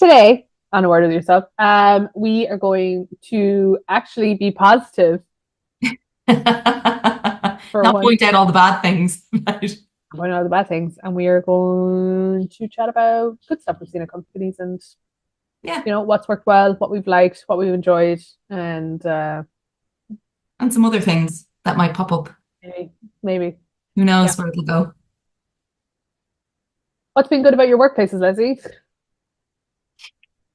Today, on A Word with Yourself, we are going to actually be positive for Not once. point out all the bad things. One of the bad things, and we are going to chat about good stuff we've seen at companies and Yeah, what's worked well, what we've liked, what we've enjoyed, and and some other things that might pop up. maybe, Who yeah. knows where it'll go. What's been good about your workplaces, Leslie?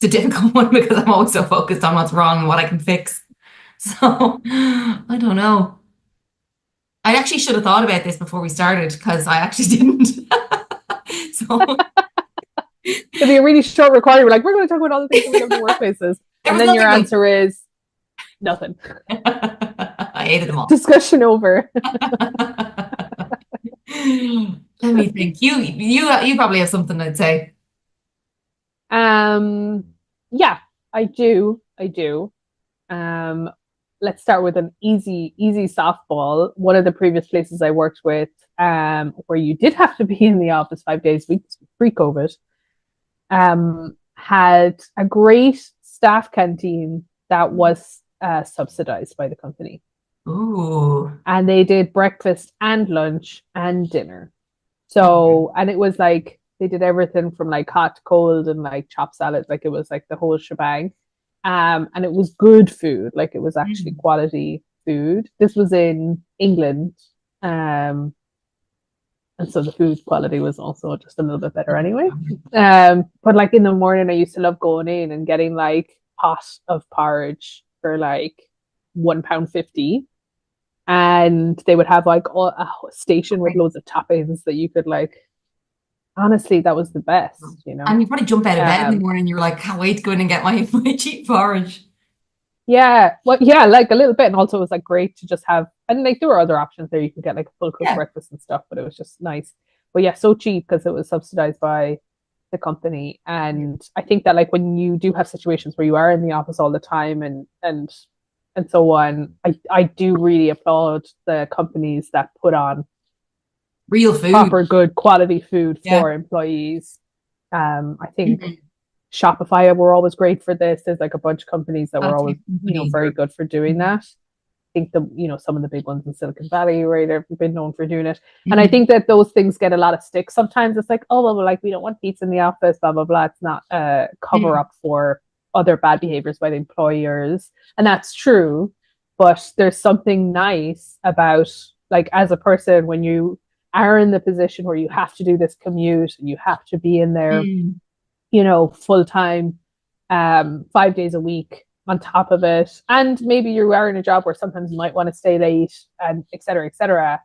It's a difficult one because I'm always so focused on what's wrong and what I can fix. So I don't know. I actually should have thought about this before we started because I actually didn't. So It'll be a really short recording. We're like, we're going to talk about all the things that we love in workplaces, there and was then your nothing good. answer is nothing. I hated them all. Discussion over. Let me think. You probably have something I'd say. Um, yeah, I do. I do. Um, let's start with an easy softball. One of the previous places I worked with, where you did have to be in the office 5 days a week pre-COVID, had a great staff canteen that was subsidized by the company. Ooh. And they did breakfast and lunch and dinner. Okay. So, and it was like they did everything from like hot to cold and like chopped salads, like it was like the whole shebang. And it was good food, like it was actually Mm. quality food. This was in England. Um, and so the food quality was also just a little bit better anyway. But like in the morning, I used to love going in and getting like pot of porridge for like £1.50, and they would have like a station with Okay. loads of toppings that you could like. Honestly, that was the best, you know. And you probably jump out of bed in the Um, morning and you're like, can't wait to go in and get my cheap porridge. yeah, well, yeah, like a little bit, and also it was like great to just have, and like there were other options there. You could get like a full cooked Yeah. breakfast and stuff, but it was just nice. But yeah, so cheap because it was subsidized by the company. And I think that like when you do have situations where you are in the office all the time and so on, I do really applaud the companies that put on Real food. proper good quality food Yeah. for employees. I think Mhm. Shopify were always great for this. There's like a bunch of companies that were That's always, companies very are. good for doing Mhm. that. I think some of the big ones in Silicon Valley, right, have been known for doing it. And I Mhm. think that those things get a lot of sticks. Sometimes it's like, oh, well, like we don't want pizza in the office, blah, blah, blah. It's not a cover Mhm. up for other bad behaviors by the employers. And that's true. But there's something nice about, like, as a person, when you are in the position where you have to do this commute and you have to be in there, Mhm. full time, 5 days a week on top of it. And maybe you are in a job where sometimes you might want to stay late and et cetera, et cetera.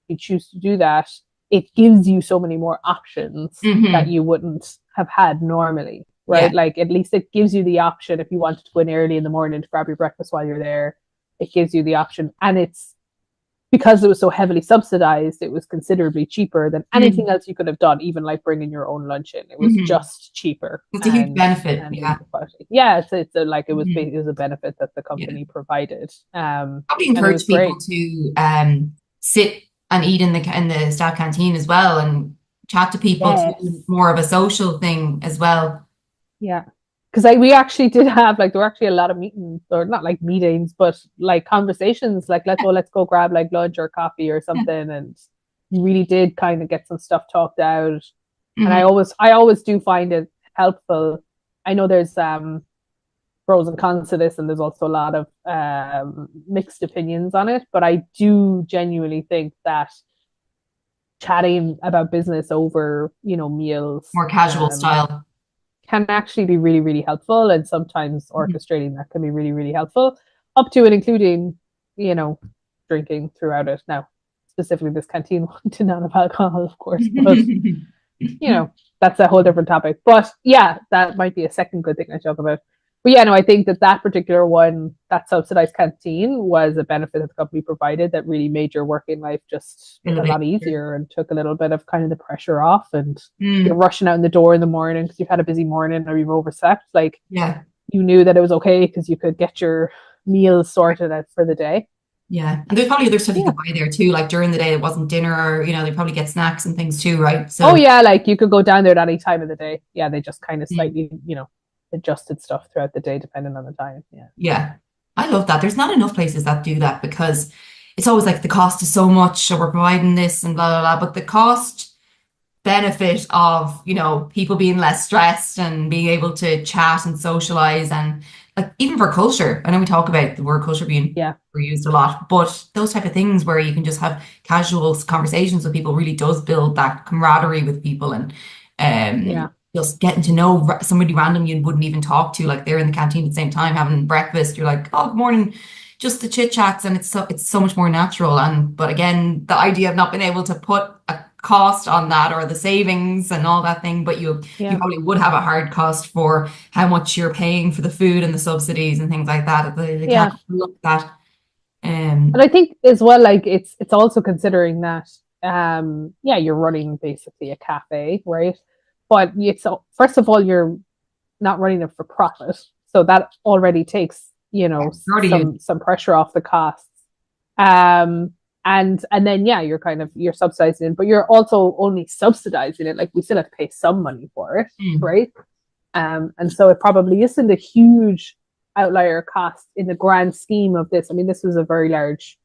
If you choose to do that, it gives you so many more options that Mhm. you wouldn't have had normally, Yeah. right? Like at least it gives you the option if you wanted to go in early in the morning to grab your breakfast while you're there. It gives you the option. And it's because it was so heavily subsidized, it was considerably cheaper than anything Mhm. else you could have done, even like bringing your own lunch in. It was Mhm. just cheaper It's a huge benefit. and really Yeah. good quality. Yeah, it's a, like Mhm. it was a benefit that the Yeah. company provided, Probably and it was encourage people great. to sit and eat in the staff canteen as well and chat to people too, Yes, more of a social thing as well. yeah, because like we actually did have like there were actually a lot of meetings, or not like meetings, but like conversations, like let's go grab like lunch or coffee or Yeah. something, and you really did kind of get some stuff talked out. And Mhm. I always do find it helpful. I know there's pros and cons to this, and there's also a lot of mixed opinions on it, but I do genuinely think that chatting about business over meals More casual style. can actually be really, really helpful. And sometimes Mhm. orchestrating that can be really, really helpful, up to and including, you know, drinking throughout it. Now, specifically this canteen one did not have alcohol, of course, but you know, that's a whole different topic. But yeah, that might be a second good thing I talk about. But yeah, no, I think that that particular one, that subsidized canteen, was a benefit that the company provided that really made your working life just In the a big lot picture. easier and took a little bit of kind of the pressure off. And you're Mm. rushing out in the door in the morning because you've had a busy morning or you've overslept. Like Yeah. you knew that it was okay because you could get your meals sorted out for the day. Yeah. And there's probably other stuff you Yeah. could buy there too. Like during the day, it wasn't dinner, or, they probably get snacks and things too, right? Oh So, yeah, like you could go down there at any time of the day. Yeah, they just kind of mm. slightly, adjusted stuff throughout the day depending on the time. Yeah. Yeah. I love that. There's not enough places that do that because it's always like the cost is so much, so we're providing this and blah blah blah. But the cost benefit of, people being less stressed and being able to chat and socialize and like even for culture. I know we talk about the word culture being Yeah. used a lot, but those type of things where you can just have casual conversations with people really does build that camaraderie with people and Yeah. just getting to know somebody random you wouldn't even talk to, like they're in the canteen at the same time having breakfast. You're like, oh, good morning, just the chit chats, and it's so much more natural. And but again, the idea of not being able to put a cost on that or the savings and all that thing, but you Yeah. probably would have a hard cost for how much you're paying for the food and the subsidies and things like that. They can't Yeah. look at that. And I think as well, like it's also considering that yeah, you're running basically a cafe, right? But it's first of all, you're not running it for profit. So that already takes, You're already losing. some pressure off the costs. Um and then yeah, you're subsidizing it, but you're also only subsidizing it. Like we still have to pay some money for it, Mm. right? And so it probably isn't a huge outlier cost in the grand scheme of this. I mean, this was a very large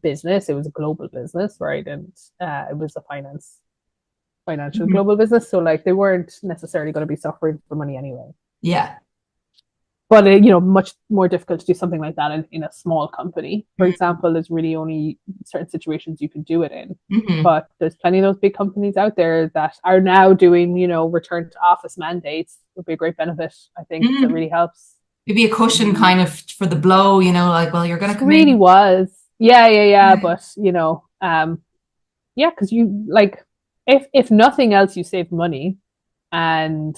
business. It was a global business, right? And it was a financial Mhm. global business. So like they weren't necessarily going to be suffering for money anyway. Yeah. But much more difficult to do something like that in a small company. For example, there's really only certain situations you can do it in. Mm-hmm. But there's plenty of those big companies out there that are now doing, return to office mandates. Would be a great benefit, I think, because it Mm. really helps. Maybe a cushion kind of for the blow, like, well, you're going It to come really in. was. Yeah, yeah, yeah. But yeah, because you like if nothing else, you save money, and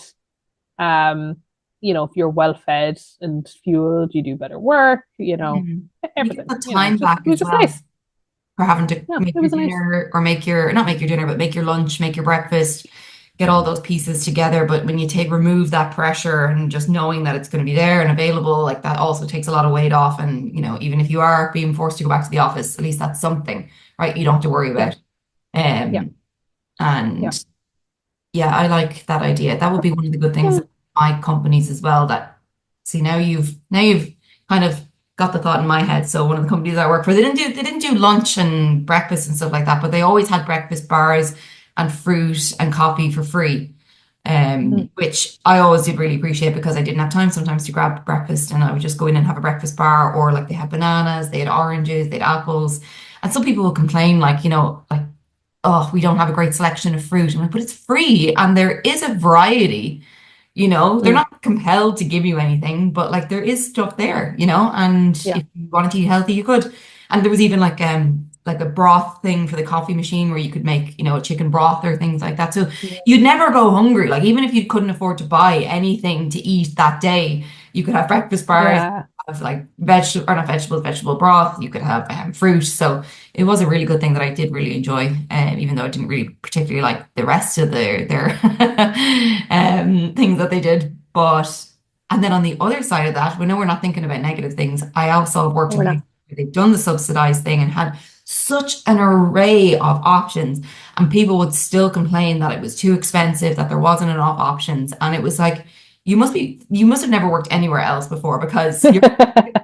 um, if you're well fed and fueled, you do better work. Mhm. You get Everything. the time Just back it was as just well nice. for having to Yeah, make it your was nice. dinner or not make your dinner, but make your lunch, make your breakfast, get all those pieces together. But when you remove that pressure and just knowing that it's going to be there and available, like that also takes a lot of weight off. And, even if you are being forced to go back to the office, at least that's something, right? You don't have to worry Yeah, about. yeah, Um, yeah, and yeah, I like that idea. That would be one of the good things yeah. of my companies as well. That see now you've kind of got the thought in my head. So one of the companies I work for, they didn't do lunch and breakfast and stuff like that, but they always had breakfast bars and fruit and coffee for free. Mhm. Which I always did really appreciate because I didn't have time sometimes to grab breakfast and I would just go in and have a breakfast bar or like they had bananas, they had oranges, they had apples. And some people will complain like, like oh, we don't have a great selection of fruit. I'm like, but it's free and there is a variety, they're Mm. not compelled to give you anything, but like there is stuff there, and Yeah, if you wanted to eat healthy, you could. And there was even like a broth thing for the coffee machine where you could make, a chicken broth or things like that. So yeah, you'd never go hungry. Like even if you couldn't afford to buy anything to eat that day, you could have breakfast bars, yeah. have like vegetable or not vegetables, vegetable broth. You could have fruit. So it was a really good thing that I did really enjoy, even though I didn't really particularly like the rest of their things that they did. But and then on the other side of that, we know we're not thinking about negative things. I also have worked No, in we're places not. where they've done the subsidized thing and had such an array of options, and people would still complain that it was too expensive, that there wasn't enough options, and it was like you must have never worked anywhere else before because you're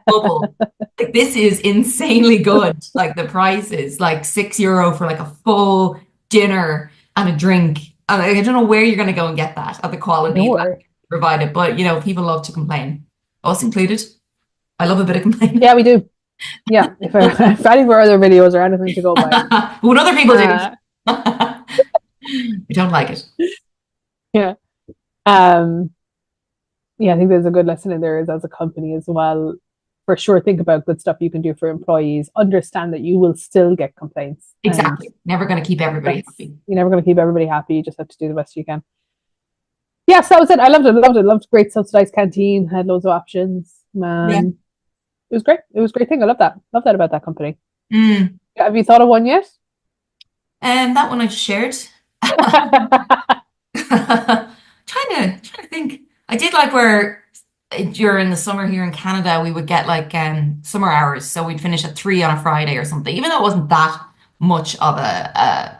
bubble. Like this is insanely good. Like the price is like €6 for like a full dinner and a drink. And I don't know where you're going to go and get that at the quality that Nowhere. provided. But people love to complain, us included. I love a bit of complaining. Yeah, we do. Yeah, if any of our other videos are anything to go by. What other people do, Uh, we don't like it. yeah. Um, yeah, I think there's a good lesson in there is as a company as well. For sure, think about good stuff you can do for employees. Understand that you will still get complaints, and Exactly. Never going to keep everybody that's happy. you're never going to keep everybody happy. You just have to do the best you can. Yes, that was it. I loved it. Loved it. Loved great subsidized canteen. Had loads of options. Yeah. It was great. It was a great thing. I love that. Love that about that company. Mm. Have you thought of one yet? And that one I just shared. Trying to think. I did like where during the summer here in Canada we would get like summer hours, so we'd finish at 3 on a Friday or something. Even though it wasn't that much of a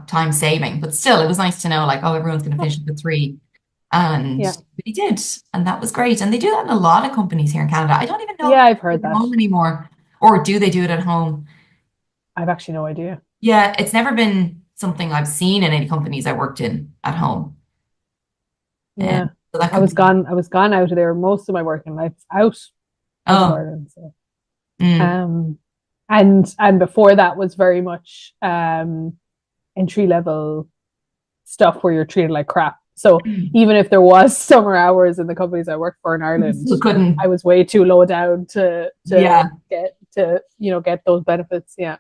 time saving, but still it was nice to know like oh everyone's going to finish at 3. And Yeah. he did, and that was great. And they do that in a lot of companies here in Canada. I don't even know if Yeah, I've they heard do it at that. home anymore, or do they do it at home? I've actually no idea. Yeah, it's never been something I've seen in any companies I worked in at home. Yeah. So that could be. I was gone out of there most of my working life out of Oh, Ireland. So mm, um and before that was very much entry level stuff where you're treated like crap. So mm. even if there was summer hours in the companies I worked for in Ireland, Still couldn't. I was way too low down Yeah. to get to, get those benefits. Yeah.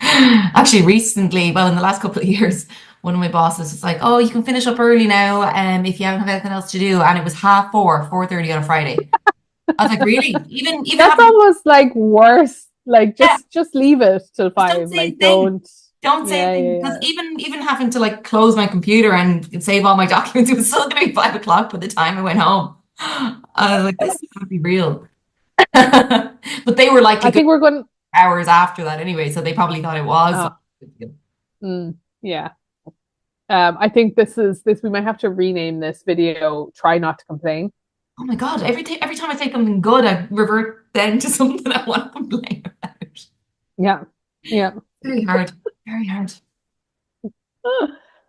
Actually, recently, well, in the last couple of years, one of my bosses was like, "Oh, you can finish up early now, if you don't have anything else to do." And it was 4:30 on a Friday. I was like, "Really? Even That's having, almost like worse. Like yeah, just leave it till just don't 5. say a Like thing. don't. Don't say Yeah, anything yeah, because yeah. even having to like close my computer and save all my documents, it was still going to be 5 o'clock by the time I went home. I was like, this can't be real. But they were likely I good think we're going. hours after that anyway, so they probably thought it was. Oh, yeah. I think this. We might have to rename this video. Try not to complain. Oh my God, every time I say something good, I revert then to something I want to complain about. Yeah, yeah. Very hard, very hard.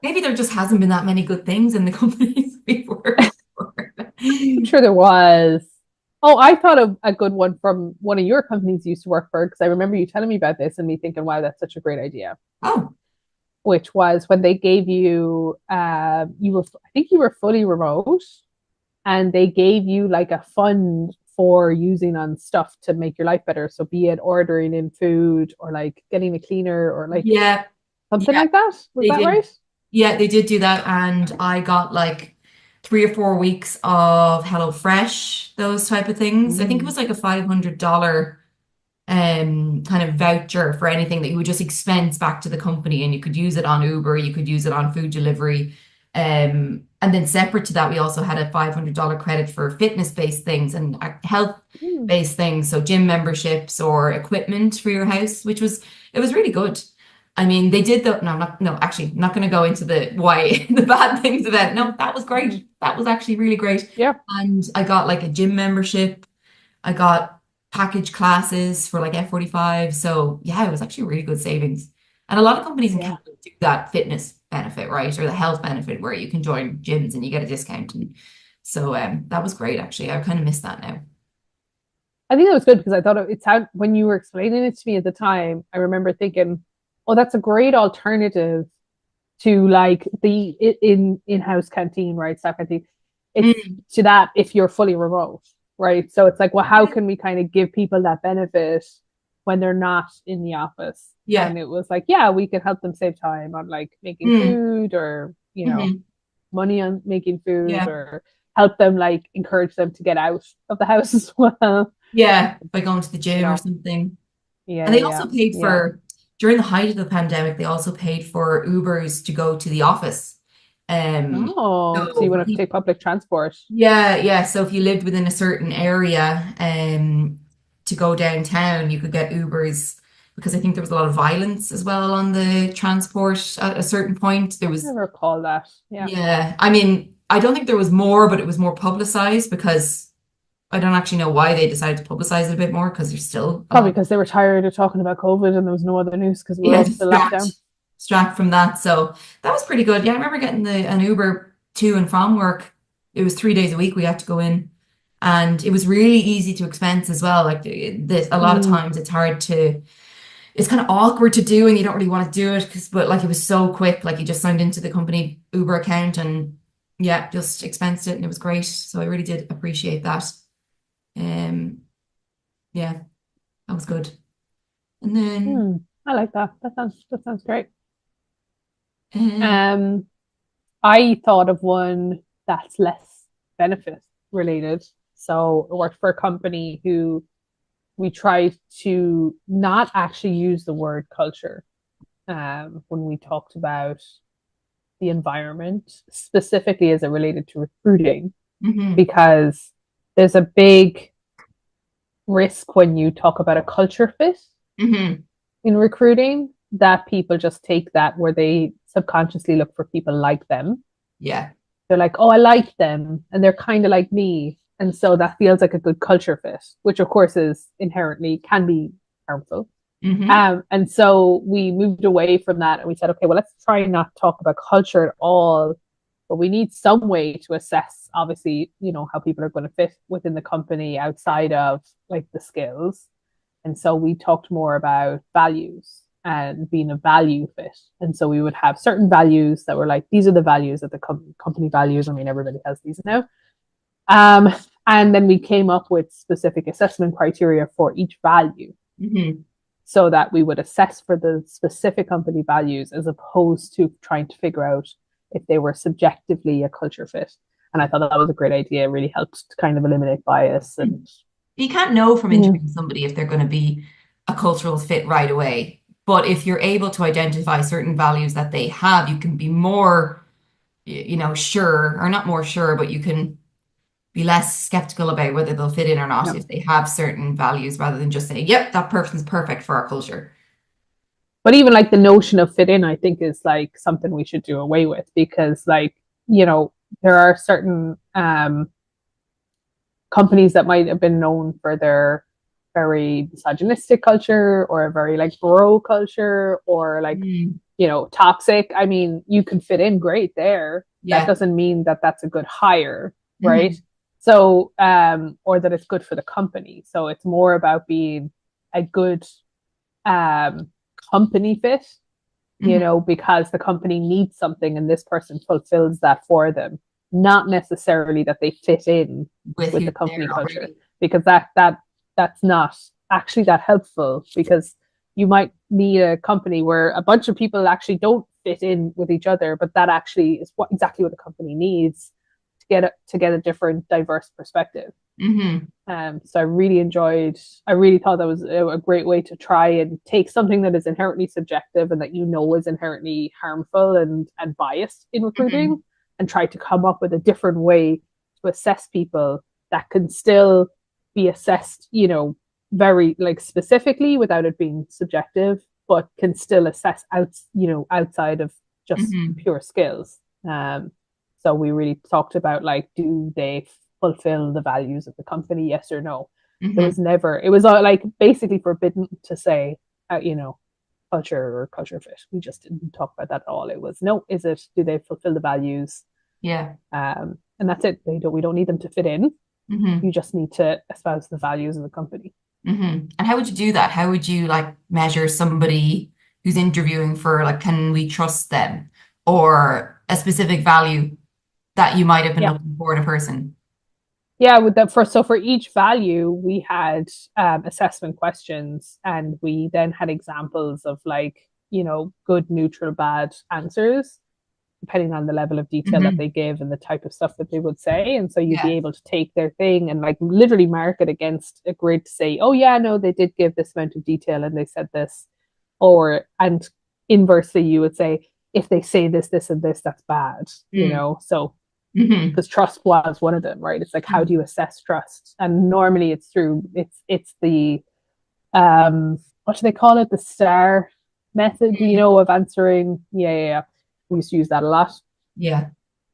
Maybe there just hasn't been that many good things in the companies we worked for. I'm sure there was. Oh, I thought of a good one from one of your companies you used to work for because I remember you telling me about this and me thinking, wow, that's such a great idea. Oh, Which was when they gave you, I think you were fully remote, and they gave you like a fund for using on stuff to make your life better. So be it ordering in food or like getting a cleaner or like yeah, something yeah, like that. Was they that did. right? Yeah, they did do that, and I got like 3 or 4 weeks of HelloFresh, those type of things. I think it Mm. was like a $500 kind of voucher for anything that you would just expense back to the company, and you could use it on Uber, you could use it on food delivery. And then separate to that, we also had a $500 credit for fitness-based things and Mm. health-based things, so gym memberships or equipment for your house, which was it was really good. I mean, they did the no, not no, actually, not going to go into the why the bad things about it. No, that was Mhm. great. That was actually really great. Yeah. And I got like a gym membership. I got package classes for like F45. So yeah, it was actually really good savings. And a lot of companies in Yeah. Canada do that fitness benefit, right? Or the health benefit where you can join gyms and you get a discount. And so that was great actually. I kind of miss that now. I think it was good because I thought it sounded when you were explaining it to me at the time, I remember thinking, oh, that's a great alternative to like the in-house canteen, right? Staff canteen. It's Mm, to that if you're fully remote, right? So it's like, well, how yeah. can we kind of give people that benefit when they're not in the office? Yeah. And it was like, yeah, we could help them save time on like making Mm, food or, hmm. money on making food Yeah. or help them like encourage them to get out of the house as well. Yeah. By going to the You gym or know, something. And yeah, they yeah, also paid yeah. for, during the height of the pandemic, they also paid for Ubers to go to the office. Um, Oh, so so you for wouldn't have to people, take public transport. yeah, yeah. So if you lived within a certain area, to go downtown, you could get Ubers because I think there was a lot of violence as well on the transport at a certain point. There I was, never recall that. Yeah. yeah. I mean, I don't think there was more, but it was more publicized because I don't actually know why they decided to publicize it a bit more because there's still a Probably lot. because they were tired of talking about COVID and there was no other news because we were Yeah, all still locked distract down. distract from that. So that was pretty good. Yeah, I remember getting the an Uber to and from work. It was 3 days a week we had to go in, and it was really easy to expense as well. Like this, a lot of Mm, times it's hard to, it's kind of awkward to do, and you don't really want to do it because, but like it was so quick. Like you just signed into the company Uber account and yeah, just expensed it, and it was great. So I really did appreciate that. Um, yeah, that was good. And then. I like that. That sounds great. Um, Um, I thought of one that's less benefit related. So I worked for a company who we tried to not actually use the word culture when we talked about the environment, specifically as it related to recruiting, mhm, because there's a big risk when you talk about a culture fit mhm. in recruiting that people just take that where they subconsciously look for people like them. Yeah. they're like, oh, I like them and they're kind of like me. And so that feels like a good culture fit, which of course is inherently can be harmful. Hmm. And so we moved away from that and we said, okay, well, let's try and not talk about culture at all, but we need some way to assess, obviously, how people are going to fit within the company outside of like the skills. And so we talked more about values and being a value fit. And so we would have certain values that were like, these are the values that the company values. I mean, everybody has these now. Um, and then we came up with specific assessment criteria for each value Hmm. so that we would assess for the specific company values as opposed to trying to figure out if they were subjectively a culture fit. And I thought that was a great idea. It really helped to kind of eliminate bias and You can't know from yeah, interviewing somebody if they're going to be a cultural fit right away. But if you're able to identify certain values that they have, you can be more, sure, or not more sure, but you can be less skeptical about whether they'll fit in or not no. if they have certain values rather than just saying, yep, that person's perfect for our culture. But even like the notion of fit in, I think is like something we should do away with because like, you know, there are certain companies that might have been known for their very misogynistic culture or a very like bro culture or like Mm, toxic. I mean, you can fit in great there. That yeah. doesn't mean that that's a good hire, right? Hmm. So or that it's good for the company. So it's more about being a good um company fit, Hmm. because the company needs something and this person fulfills that for them, not necessarily that they fit in With with the who's there company culture, already. because that's not actually that helpful because you might need a company where a bunch of people actually don't fit in with each other, but that actually is exactly what the company needs to get a different diverse perspective. Hmm. So I really thought that was a great way to try and take something that is inherently subjective and that is inherently harmful and biased in Hmm. recruiting and try to come up with a different way to assess people that can still be assessed, very like specifically without it being subjective, but can still assess outside of just Hmm. pure skills. So we really talked about like, do they fulfill the values of the company? Yes or no. There Hmm. was never. It was like basically forbidden to say, culture or culture fit. We just didn't talk about that at all. It was no. Is it? Do they fulfill the values? Yeah. And that's it. They don't. We don't need them to fit in. Hmm. You just need to espouse the values of the company. Hmm. And how would you do that? How would you like measure somebody who's interviewing for like, can we trust them? Or a specific value that you might have been Yeah. looking for in a person? Yeah, with that for each value, we had assessment questions, and we then had examples of like good, neutral, bad answers, depending on the level of detail that they Hmm. give and the type of stuff that they would say. And so you'd be Yeah. able to take their thing and like literally mark it against a grid to say, oh yeah, no, they did give this amount of detail and they said this, and inversely, you would say if they say this, this, and this, that's bad. Mm. So Hmm. because trust was one of them, right? It's like, how do you assess trust? And normally it's the what do they call it, the star method, of answering. Yeah. We used to use that a lot. Yeah.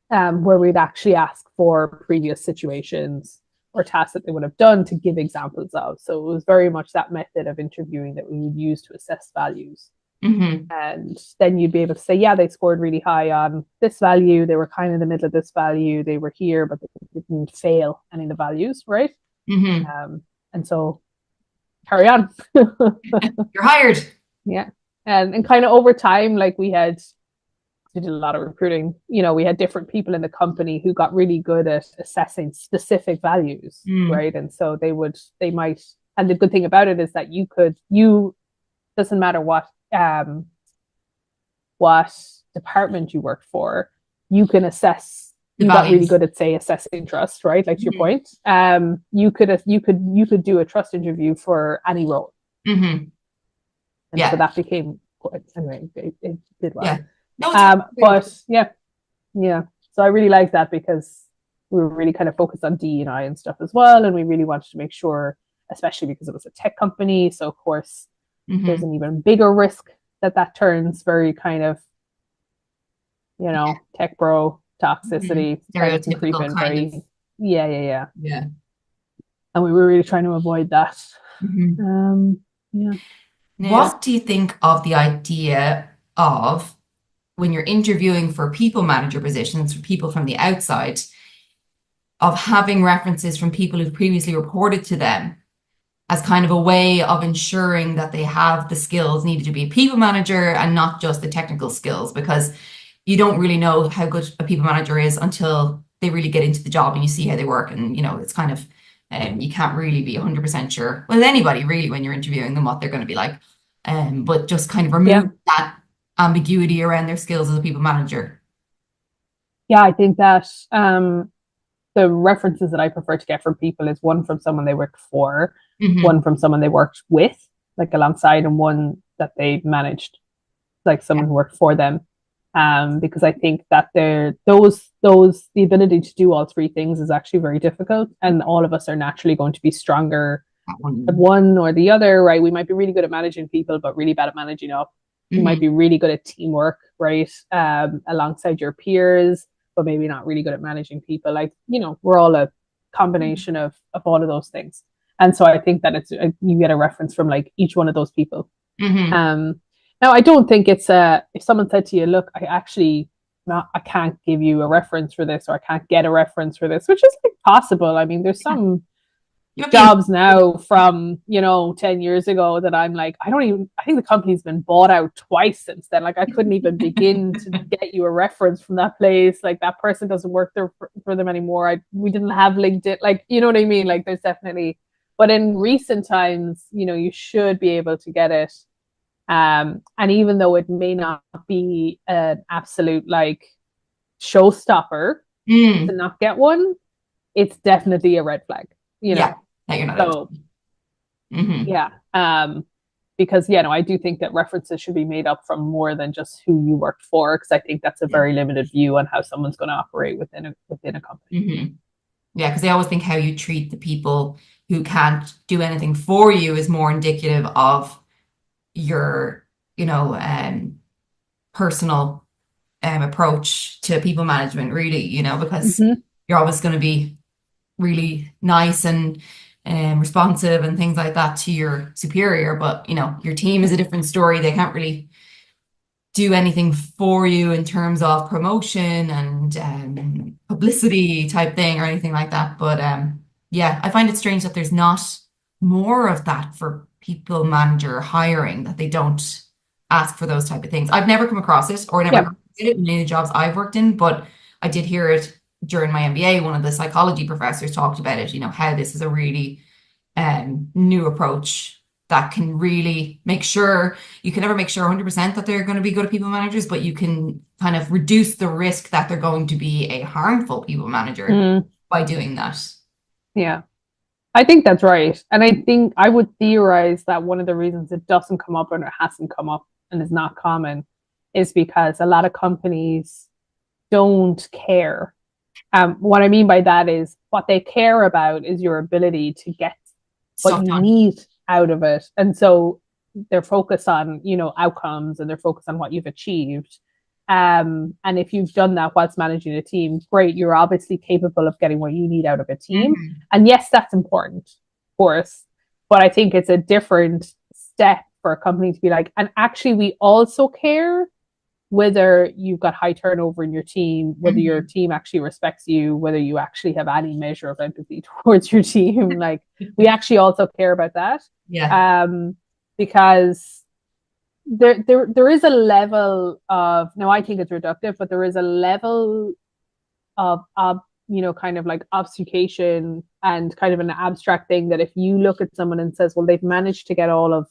Where we'd actually ask for previous situations or tasks that they would have done to give examples of. So it was very much that method of interviewing that we would use to assess values. Hmm. And then you'd be able to say, yeah, they scored really high on this value. They were kind of in the middle of this value. They were here, but they didn't fail any of the values, right? Hmm. And so carry on. You're hired. Yeah. And kind of over time, like we did a lot of recruiting. We had different people in the company who got really good at assessing specific values, Mm. right? And so they might, and the good thing about it is that you doesn't matter what department you work for, you can assess. The You got really values. good at say assessing trust, right? Like to your Hmm. point. You could do a trust interview for any role, Hmm. and so Yeah. that became quite anyway. It did well. Yeah. No, it's a great But approach. yeah. So I really like that because we were really kind of focused on D&I and stuff as well, and we really wanted to make sure, especially because it was a tech company. So of course, there's Hmm. an even bigger risk that turns very kind of tech bro. toxicity started to creep Stereotypical in kind of. very, yeah, yeah, yeah. Yeah. And we were really trying to avoid that. Mhm. Um, yeah. Now, What do you think of the idea of when you're interviewing for people manager positions for people from the outside, of having references from people who've previously reported to them as kind of a way of ensuring that they have the skills needed to be a people manager and not just the technical skills, because you don't really know how good a people manager is until they really get into the job and you see how they work. And, it's kind of, you can't really be 100% sure with anybody really when you're interviewing them what they're going to be like. But just kind of yeah, remove that ambiguity around their skills as a people manager. yeah, I think that the references that I prefer to get from people is one from someone they worked for, Hmm. one from someone they worked with, like alongside, and one that they managed, like someone who worked for them. Because I think that the ability to do all three things is actually very difficult, and all of us are naturally going to be stronger That at one. one or the other, right? We might be really good at managing people, but really bad at managing up. You might Hmm. be really good at teamwork, right? Alongside your peers, but maybe not really good at managing people. Like, we're all a combination of all of those things. And so I think that you get a reference from like each one of those people. Hmm. Um, Now I don't think it's if someone said to you, look, I can't give you a reference for this, or I can't get a reference for this, which is like possible. I mean, there's Yeah. some You would be in. jobs now from 10 years ago that I'm like, I think the company's been bought out twice since then. Like, I couldn't even begin to get you a reference from that place. Like, that person doesn't work there for them anymore. We didn't have LinkedIn. Like, you know what I mean? Like, there's definitely, but in recent times, you should be able to get it. And even though it may not be an absolute like showstopper to Mm. not get one, it's definitely a red flag, you Yeah, know. that you're not able to. So Hmm. yeah, because no, I do think that references should be made up from more than just who you worked for, because I think that's a Yeah. very limited view on how someone's going to operate within a company. Hmm. Yeah, because they always think how you treat the people who can't do anything for you is more indicative of your, personal approach to people management, really, because Mm-hmm. you're always going to be really nice and responsive and things like that to your superior. But, your team is a different story. They can't really do anything for you in terms of promotion and publicity type thing or anything like that. But yeah, I find it strange that there's not more of that for people manager hiring, that they don't ask for those type of things. I've never come across it or never Yeah. heard it in any jobs I've worked in, but I did hear it during my MBA. One of the psychology professors talked about it, how this is a really new approach that can really make sure you can never make sure 100% that they're going to be good people managers, but you can kind of reduce the risk that they're going to be a harmful people manager Mm, by doing that. yeah. I think that's right. And I think I would theorize that one of the reasons it doesn't come up and it hasn't come up and is not common is because a lot of companies don't care. What I mean by that is what they care about is your ability to get what Stuff you done. need out of it. And so they're focused on, outcomes, and they're focused on what you've achieved. And if you've done that whilst managing a team, great, you're obviously capable of getting what you need out of a team. Hmm. And yes, that's important, of course. But I think it's a different step for a company to be like, and actually, we also care whether you've got high turnover in your team, whether your Hmm. team actually respects you, whether you actually have any measure of empathy towards your team. Like, we actually also care about that. Yeah. Um, because there is a level of, now I think it's reductive, but there is a level of kind of like obfuscation and kind of an abstract thing that if you look at someone and says, well, they've managed to get all of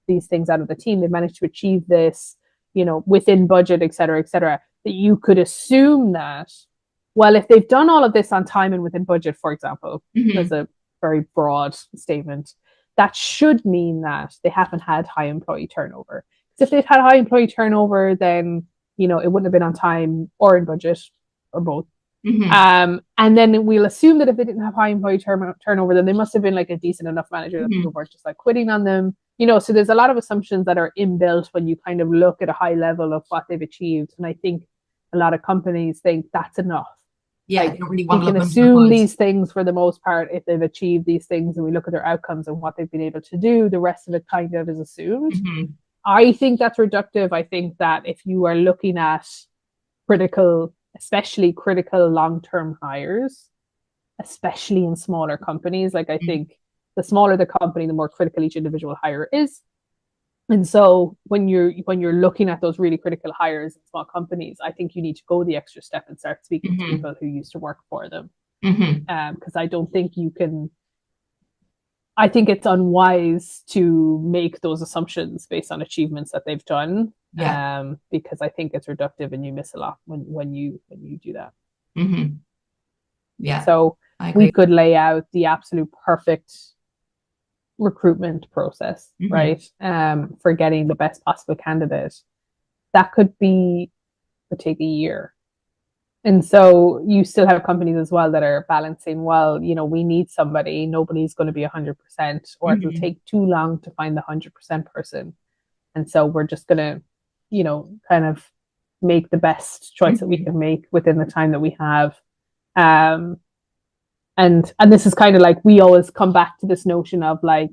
these things out of the team, they've managed to achieve this, within budget, et cetera, that you could assume that, well, if they've done all of this on time and within budget, for example, as Hmm. a very broad statement, that should mean that they haven't had high employee turnover. Because if they've had high employee turnover, then it wouldn't have been on time or in budget or both. Hmm. And then we'll assume that if they didn't have high employee turnover, then they must have been like a decent enough manager that people Hmm. weren't just like quitting on them. So there's a lot of assumptions that are inbuilt when you kind of look at a high level of what they've achieved. And I think a lot of companies think that's enough. Yeah, they Like don't really want we to can look assume underemployed. these things for the most part if they've achieved these things and we look at their outcomes and what they've been able to do, the rest of it kind of is assumed. Hmm. I think that's reductive. I think that if you are looking at critical, especially critical long-term hires, especially in smaller companies, like I think the smaller the company, the more critical each individual hire is. And so when you're looking at those really critical hires in small companies, I think you need to go the extra step and start speaking to Hmm. people who used to work for them. Hmm. Because I don't think you can. I think it's unwise to make those assumptions based on achievements that they've done. Yeah. Because I think it's reductive and you miss a lot when you do that. Hmm. Yeah, So I we agree. could lay out the absolute perfect recruitment process, Hmm. right? For getting the best possible candidate. That could take a year. And so you still have companies as well that are balancing, well, we need somebody, nobody's going to be 100%, or it'll Hmm. take too long to find the 100% person. And so we're just going to, kind of make the best choice that we Hmm. can make within the time that we have. Um, and this is kind of like we always come back to this notion of like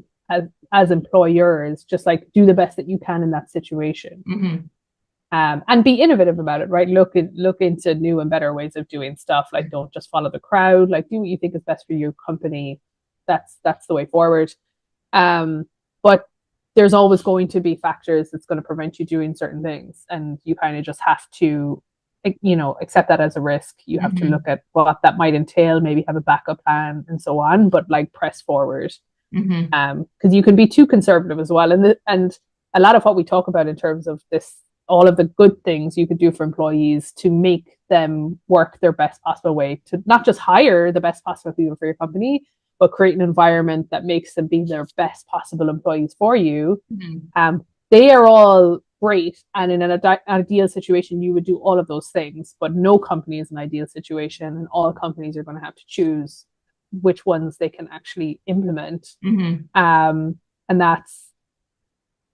as employers, just like do the best that you can in that situation. Hmm. And be innovative about it, right? Look into new and better ways of doing stuff. Like don't just follow the crowd. Like do what you think is best for your company. That's the way forward. But there's always going to be factors that's going to prevent you doing certain things, and you kind of just have to, accept that as a risk. You have to look Hmm. at what that might entail, maybe have a backup plan, and so on. But like press forward, Hmm. because you can be too conservative as well. And a lot of what we talk about in terms of this, all of the good things you could do for employees to make them work their best possible way, to not just hire the best possible people for your company, but create an environment that makes them be their best possible employees for you. Hmm. They are all great, and in an ideal situation, you would do all of those things. But no company is an ideal situation, and all companies are going to have to choose which ones they can actually implement. Hmm. And that's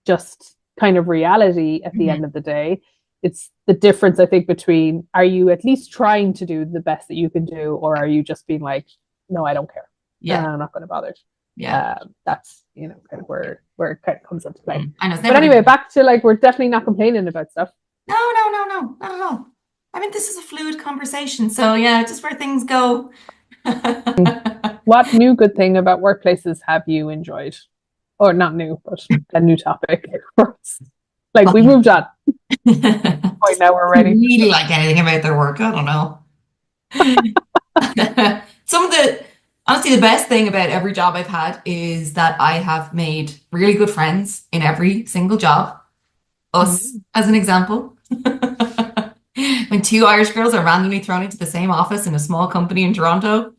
just kind of reality at the end Hmm. of the day. It's the difference, I think, between are you at least trying to do the best that you can do, or are you just being like, no, I don't care. Yeah. I'm not going to bother. Yeah. That's kind of where it kind of comes into play. I know it's But never anyway, good. back to like we're definitely not complaining about stuff. No, no, no, no, not at all. I mean, this is a fluid conversation. So yeah, just where things go. What new good thing about workplaces have you enjoyed? Or not new, but a new topic for us. Like we moved on. Right Just now we're ready for really some. like anything about their work. I don't know. Some of the honestly, the best thing about every job I've had is that I have made really good friends in every single job. Us, Mm. as an example. When two Irish girls are randomly thrown into the same office in a small company in Toronto,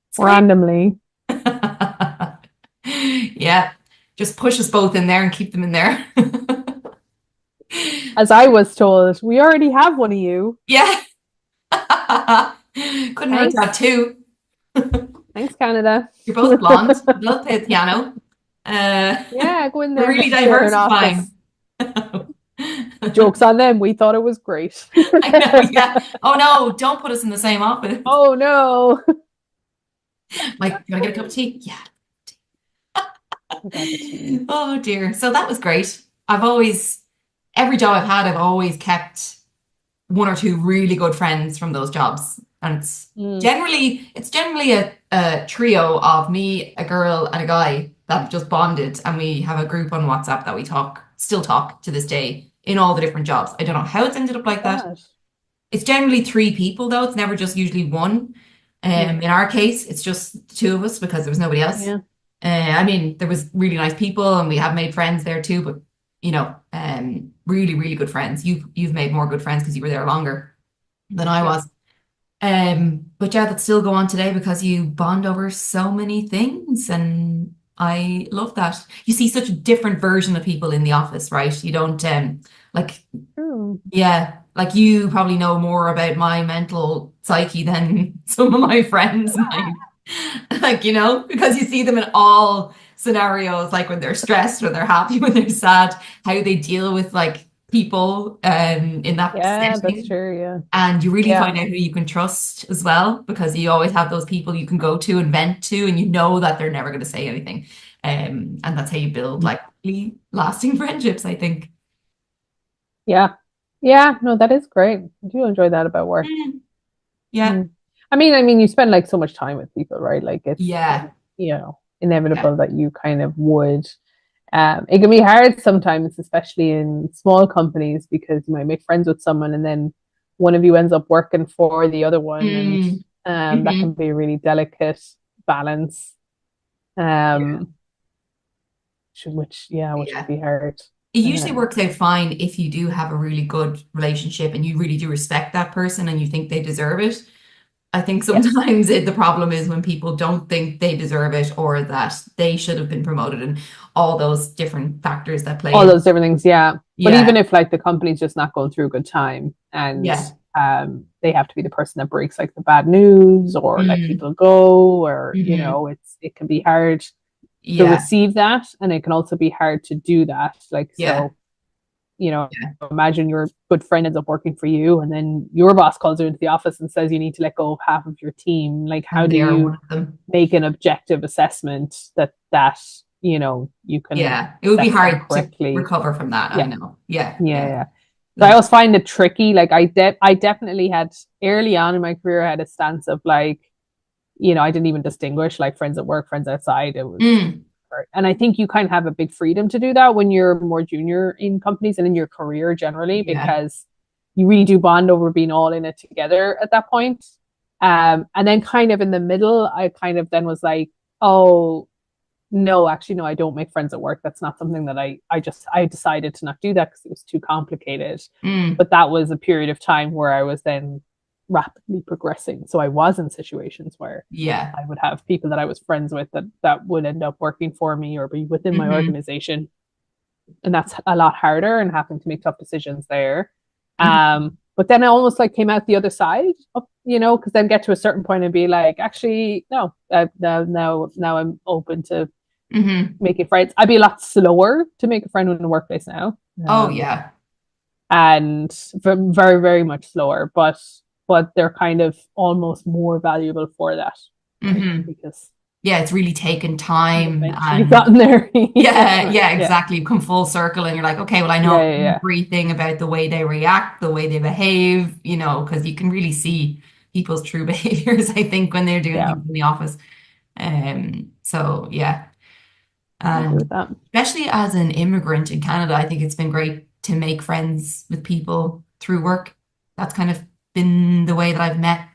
it's great. Randomly. Yeah, just push us both in there and keep them in there. As I was told, we already have one of you. Yeah. Couldn't hurt to Thanks. have two. Thanks, Canada. You're both blonde, you both play the piano. Yeah, go in We're there, really share an office. diversifying. Joke's on them. We thought it was great. I know, yeah. Oh no, don't put us in the same office. Oh no. Like, you want to get a cup of tea? Yeah. I got the tea. Oh dear. So that was great. Every job I've had, I've always kept one or two really good friends from those jobs. And Mm. it's generally a trio of me, a girl, and a guy that have just bonded. And we have a group on WhatsApp that we still talk to this day in all the different jobs. I don't know how it's ended up like that. Gosh. It's generally three people though. It's never just usually one. Yeah. In our case, it's just the two of us because there was nobody else. Yeah. I mean, there was really nice people and we have made friends there too, but really, really good friends. You've made more good friends because you were there longer than I Yeah. was. But yeah, that still go on today because you bond over so many things, and I love that. You see such a different version of people in the office, right? You don't like True. yeah, like you probably know more about my mental psyche than some of my friends might. Like, because you see them in all scenarios, like when they're stressed, when they're happy, when they're sad, how they deal with like people in that Yeah, that's setting. true. Yeah. And you really Yeah. find out who you can trust as well, because you always have those people you can go to and vent to, and you know that they're never going to say anything. And that's how you build like really lasting friendships, I think. Yeah. Yeah. No, that is great. I do enjoy that about work. Mm, yeah, Mm. I mean, you spend like so much time with people, right? Like it's yeah, yeah. inevitable that you kind of would. It can be hard sometimes, especially in small companies, because you might make friends with someone and then one of you ends up working for the other one, and Mm, that can hmm. be a really delicate balance. Yeah, Um, which can yeah. be hard. It usually Uh, works out fine if you do have a really good relationship and you really do respect that person and you think they deserve it. I think yes, sometimes the problem is when people don't think they deserve it or that they should have been promoted and all those different factors that play all in. those different things, yeah. But Yeah, even if like the company's just not going through a good time, and yeah, they have to be the person that breaks like the bad news or let mm, people go, or hmm, it can be hard to yeah, receive that, and it can also be hard to do that. Like, yeah, so, you know, yeah. imagine your good friend ends up working for you, and then your boss calls you into the office and says you need to let go of half of your team. Like, how And do they are one you of them. make an objective assessment that you can Yeah, it would be assess them hard to correctly? recover from that. I Yeah, know. Yeah, yeah, yeah. yeah. So I Like, always find it tricky. Like I definitely had early on in my career, I had a stance of like, I didn't even distinguish like friends at work, friends outside. It was, mm, and I think you kind of have a big freedom to do that when you're more junior in companies and in your career generally, yeah, because you really do bond over being all in it together at that point. And then kind of in the middle, I kind of then was like, oh, no, actually, no, I don't make friends at work. That's not something that I decided to not do that because it was too complicated. mm, But that was a period of time where I was then rapidly progressing. So I was in situations where yeah, I would have people that I was friends with that would end up working for me or be within my hmm, organization. And that's a lot harder and having to make tough decisions there. hmm, But then I almost like came out the other side of, because then get to a certain point and be like, actually, no, now I'm open to hmm. making friends. I'd be a lot slower to make a friend in the workplace now. Oh, yeah. And very, very much slower, but they're kind of almost more valuable for that, right? Hmm. Because Yeah, it's really taken you've time eventually and gotten there. yeah, yeah, Yeah. exactly. Come full circle and you're like, okay, well, I Yeah, know yeah, yeah. everything about the way they react, the way they behave, because you can really see people's true behaviors, I think, when they're doing Yeah. things in the office. So yeah. I agree And with that. especially as an immigrant in Canada, I think it's been great to make friends with people through work. That's kind of been the way that I've met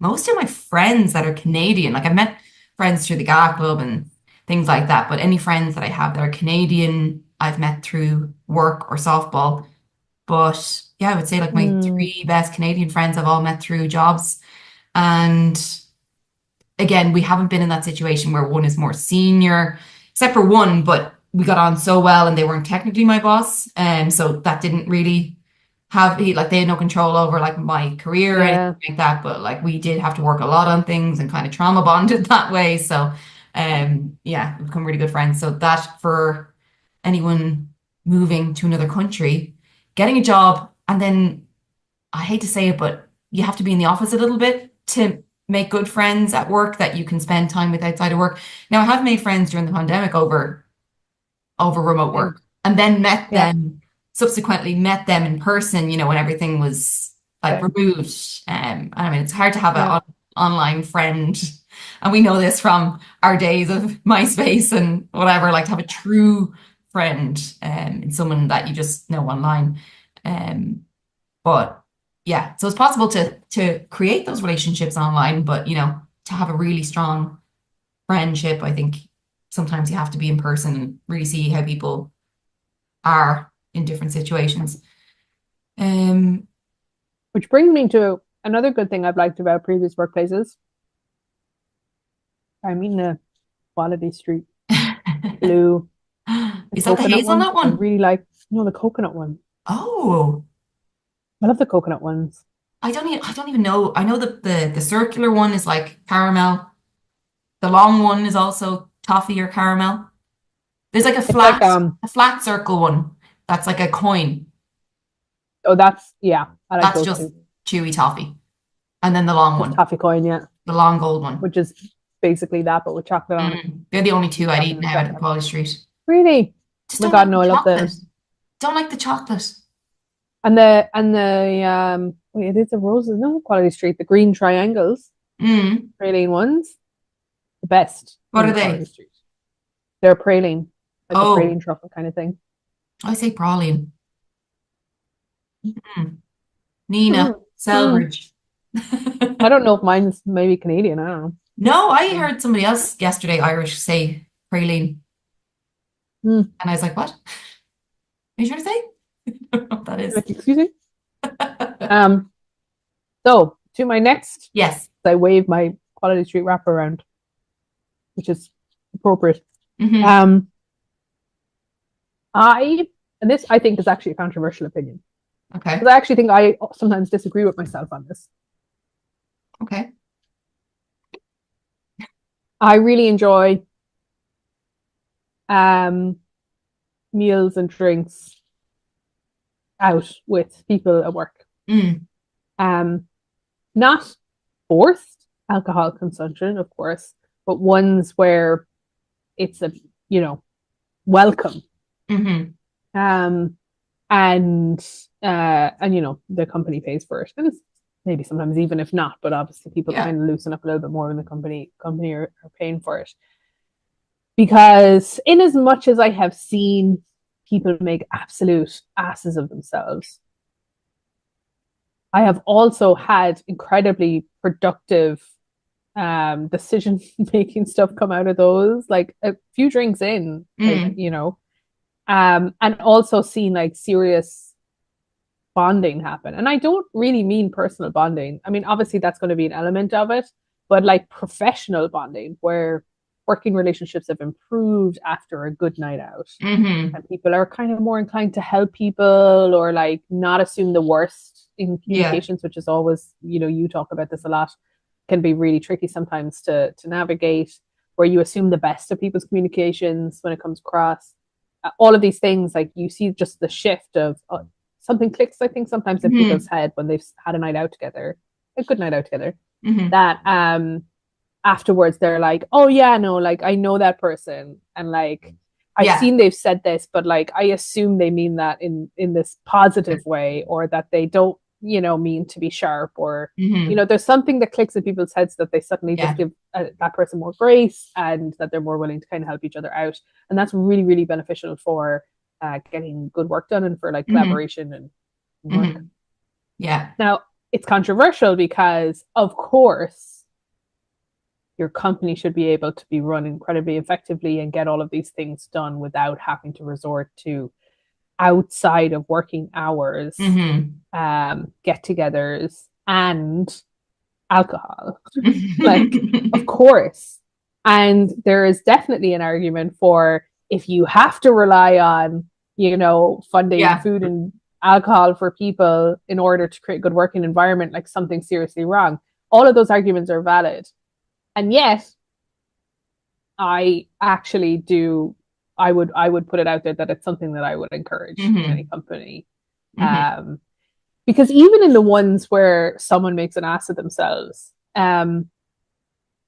most of my friends that are Canadian. Like I've met friends through the Gala Club and things like that, but any friends that I have that are Canadian, I've met through work or softball. But yeah, I would say like my Mm, three best Canadian friends I've all met through jobs. And again, we haven't been in that situation where one is more senior, except for one, but we got on so well and they weren't technically my boss. And so that didn't really like they had no control over like my career or anything yeah. like that. But like we did have to work a lot on things and kind of trauma bonded that way. So yeah, we've become really good friends. So that for anyone moving to another country, getting a job and then I hate to say it, but you have to be in the office a little bit to make good friends at work that you can spend time with outside of work. Now, I have made friends during the pandemic over remote Same. work and then met Yeah. them subsequently met them in person, when everything was like Same. removed. I mean, it's hard to have an Yeah. online friend. And we know this from our days of MySpace and whatever, like to have a true friend in someone that you just know online. Um, but yeah, so it's possible to create those relationships online, but to have a really strong friendship, I think sometimes you have to be in person and really see how people are in different situations. Um, Which brings me to another good thing I've liked about previous workplaces. I mean, the Quality Street, Blue, the is that the coconut ones. hazelnut I one? really like, the coconut ones. Oh, I love the coconut ones. I don't even know. I know the circular one is like caramel. The long one is also toffee or caramel. There's like a It's like flat circle one that's like a coin. Oh, that's yeah. I like That's those just too. chewy toffee. And then the long Just one, toffee coin, yeah, the long gold one. which is basically that, but with chocolate on it. They're the only two Deep I'd chocolate eat and now at chocolate the on it. Quality Street. Really? Just Oh my don't God, like the no, I love chocolate. those. Don't like the chocolate. And the wait, it's a roses, no Quality Street, the green triangles, Mm. praline ones, the best What in are the Quality they? Street. They're praline, like a Oh, praline truffle kind of thing. I say praline. Mm. Nina, Mm, mm. Selbridge. I don't know if mine's maybe Canadian. I don't No, I know. heard somebody else yesterday, Irish, say praline. Mm. And I was like, what? Are you trying to say? I don't know what that is. Like, excuse me. Um. So to my next, Yes. I wave my Quality Street wrapper around, which is appropriate. Hmm. Um. I and this I think is actually a controversial opinion Okay. because I actually think I sometimes disagree with myself on this. Okay. I really enjoy um meals and drinks out with people at work. Mm. Um, not forced alcohol consumption, of course, but ones where it's a you know welcome. Hmm. Um, and the company pays for it, and it's maybe sometimes even if not, but obviously people Yeah. kind of loosen up a little bit more when the company are paying for it. Because in as much as I have seen people make absolute asses of themselves, I have also had incredibly productive decision making stuff come out of those. Like a few drinks in, Mm. and also seen like serious bonding happen. And I don't really mean personal bonding. I mean, obviously that's going to be an element of it, but like professional bonding where working relationships have improved after a good night out. Hmm. And people are kind of more inclined to help people or like not assume the worst in Yeah. communications, which is always, you talk about this a lot, can be really tricky sometimes to navigate, where you assume the best of people's communications when it comes across. All of these things, like you see just the shift of something clicks, I think, sometimes in people's Hmm. head when they've had a night out together, a good night out together, Hmm. that afterwards they're like, oh yeah, no, like I know that person, and like I've Yeah. seen they've said this, but like I assume they mean that in this positive way, or that they don't, mean to be sharp, or Hmm. there's something that clicks in people's heads that they suddenly just Yeah. give that person more grace, and that they're more willing to kind of help each other out, and that's really really beneficial for getting good work done and for like Hmm. collaboration and work. Hmm. Yeah. Now it's controversial because of course your company should be able to be run incredibly effectively and get all of these things done without having to resort to outside of working hours Hmm. get-togethers and alcohol. Like, of course. And there is definitely an argument for if you have to rely on, funding Yeah. food and alcohol for people in order to create a good working environment, like something's seriously wrong. All of those arguments are valid. And yet, I actually do. I would put it out there that it's something that I would encourage in any Hmm. company, Hmm. um, because even in the ones where someone makes an ass of themselves,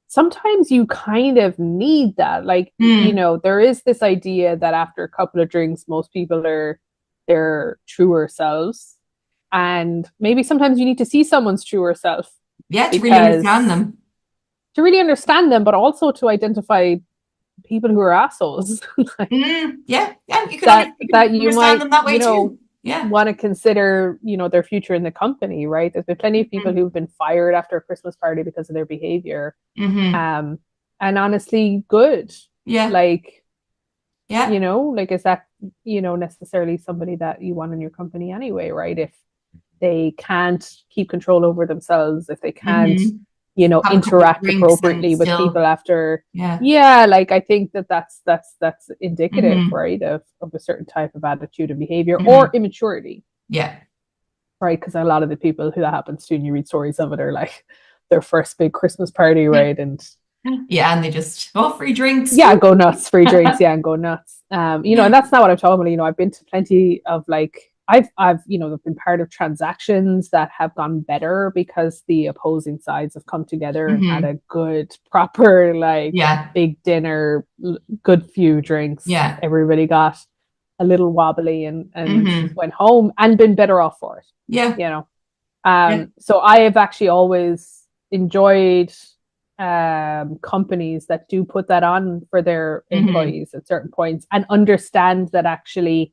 sometimes you kind of need that. Like Mm. there is this idea that after a couple of drinks, most people are their truer selves, and maybe sometimes you need to see someone's truer self Yeah, to really understand because them. to really understand them, but also to identify people who are assholes like, Mm. Yeah. Yeah. that You can that you understand might them that way too. Yeah. want to consider their future in the company, right? There's been plenty of people Hmm. who've been fired after a Christmas party because of their behavior, Hmm. um and honestly good, Yeah. like Yeah. like is that necessarily somebody that you want in your company anyway, right? If they can't keep control over themselves, if they can't Hmm. Have a couple of interact drinks and appropriately with still, people after. yeah. Yeah, like I think that's indicative, Hmm. right, of a certain type of attitude and behavior or Hmm. immaturity, Yeah. right? Because a lot of the people who that happens to, and you read stories of it, are like their first big Christmas party, right? And Yeah. And they just, oh, free drinks. yeah, Woo. go nuts, free drinks, yeah, and go nuts. And that's not what I'm talking about. I've been to plenty of like I've have been part of transactions that have gone better because the opposing sides have come together and had Hmm. a good proper like Yeah. big dinner, good few drinks. Yeah. Everybody got a little wobbly and Hmm. went home and been better off for it. Yeah. You know, Yeah. so I have actually always enjoyed companies that do put that on for their Hmm. employees at certain points and understand that actually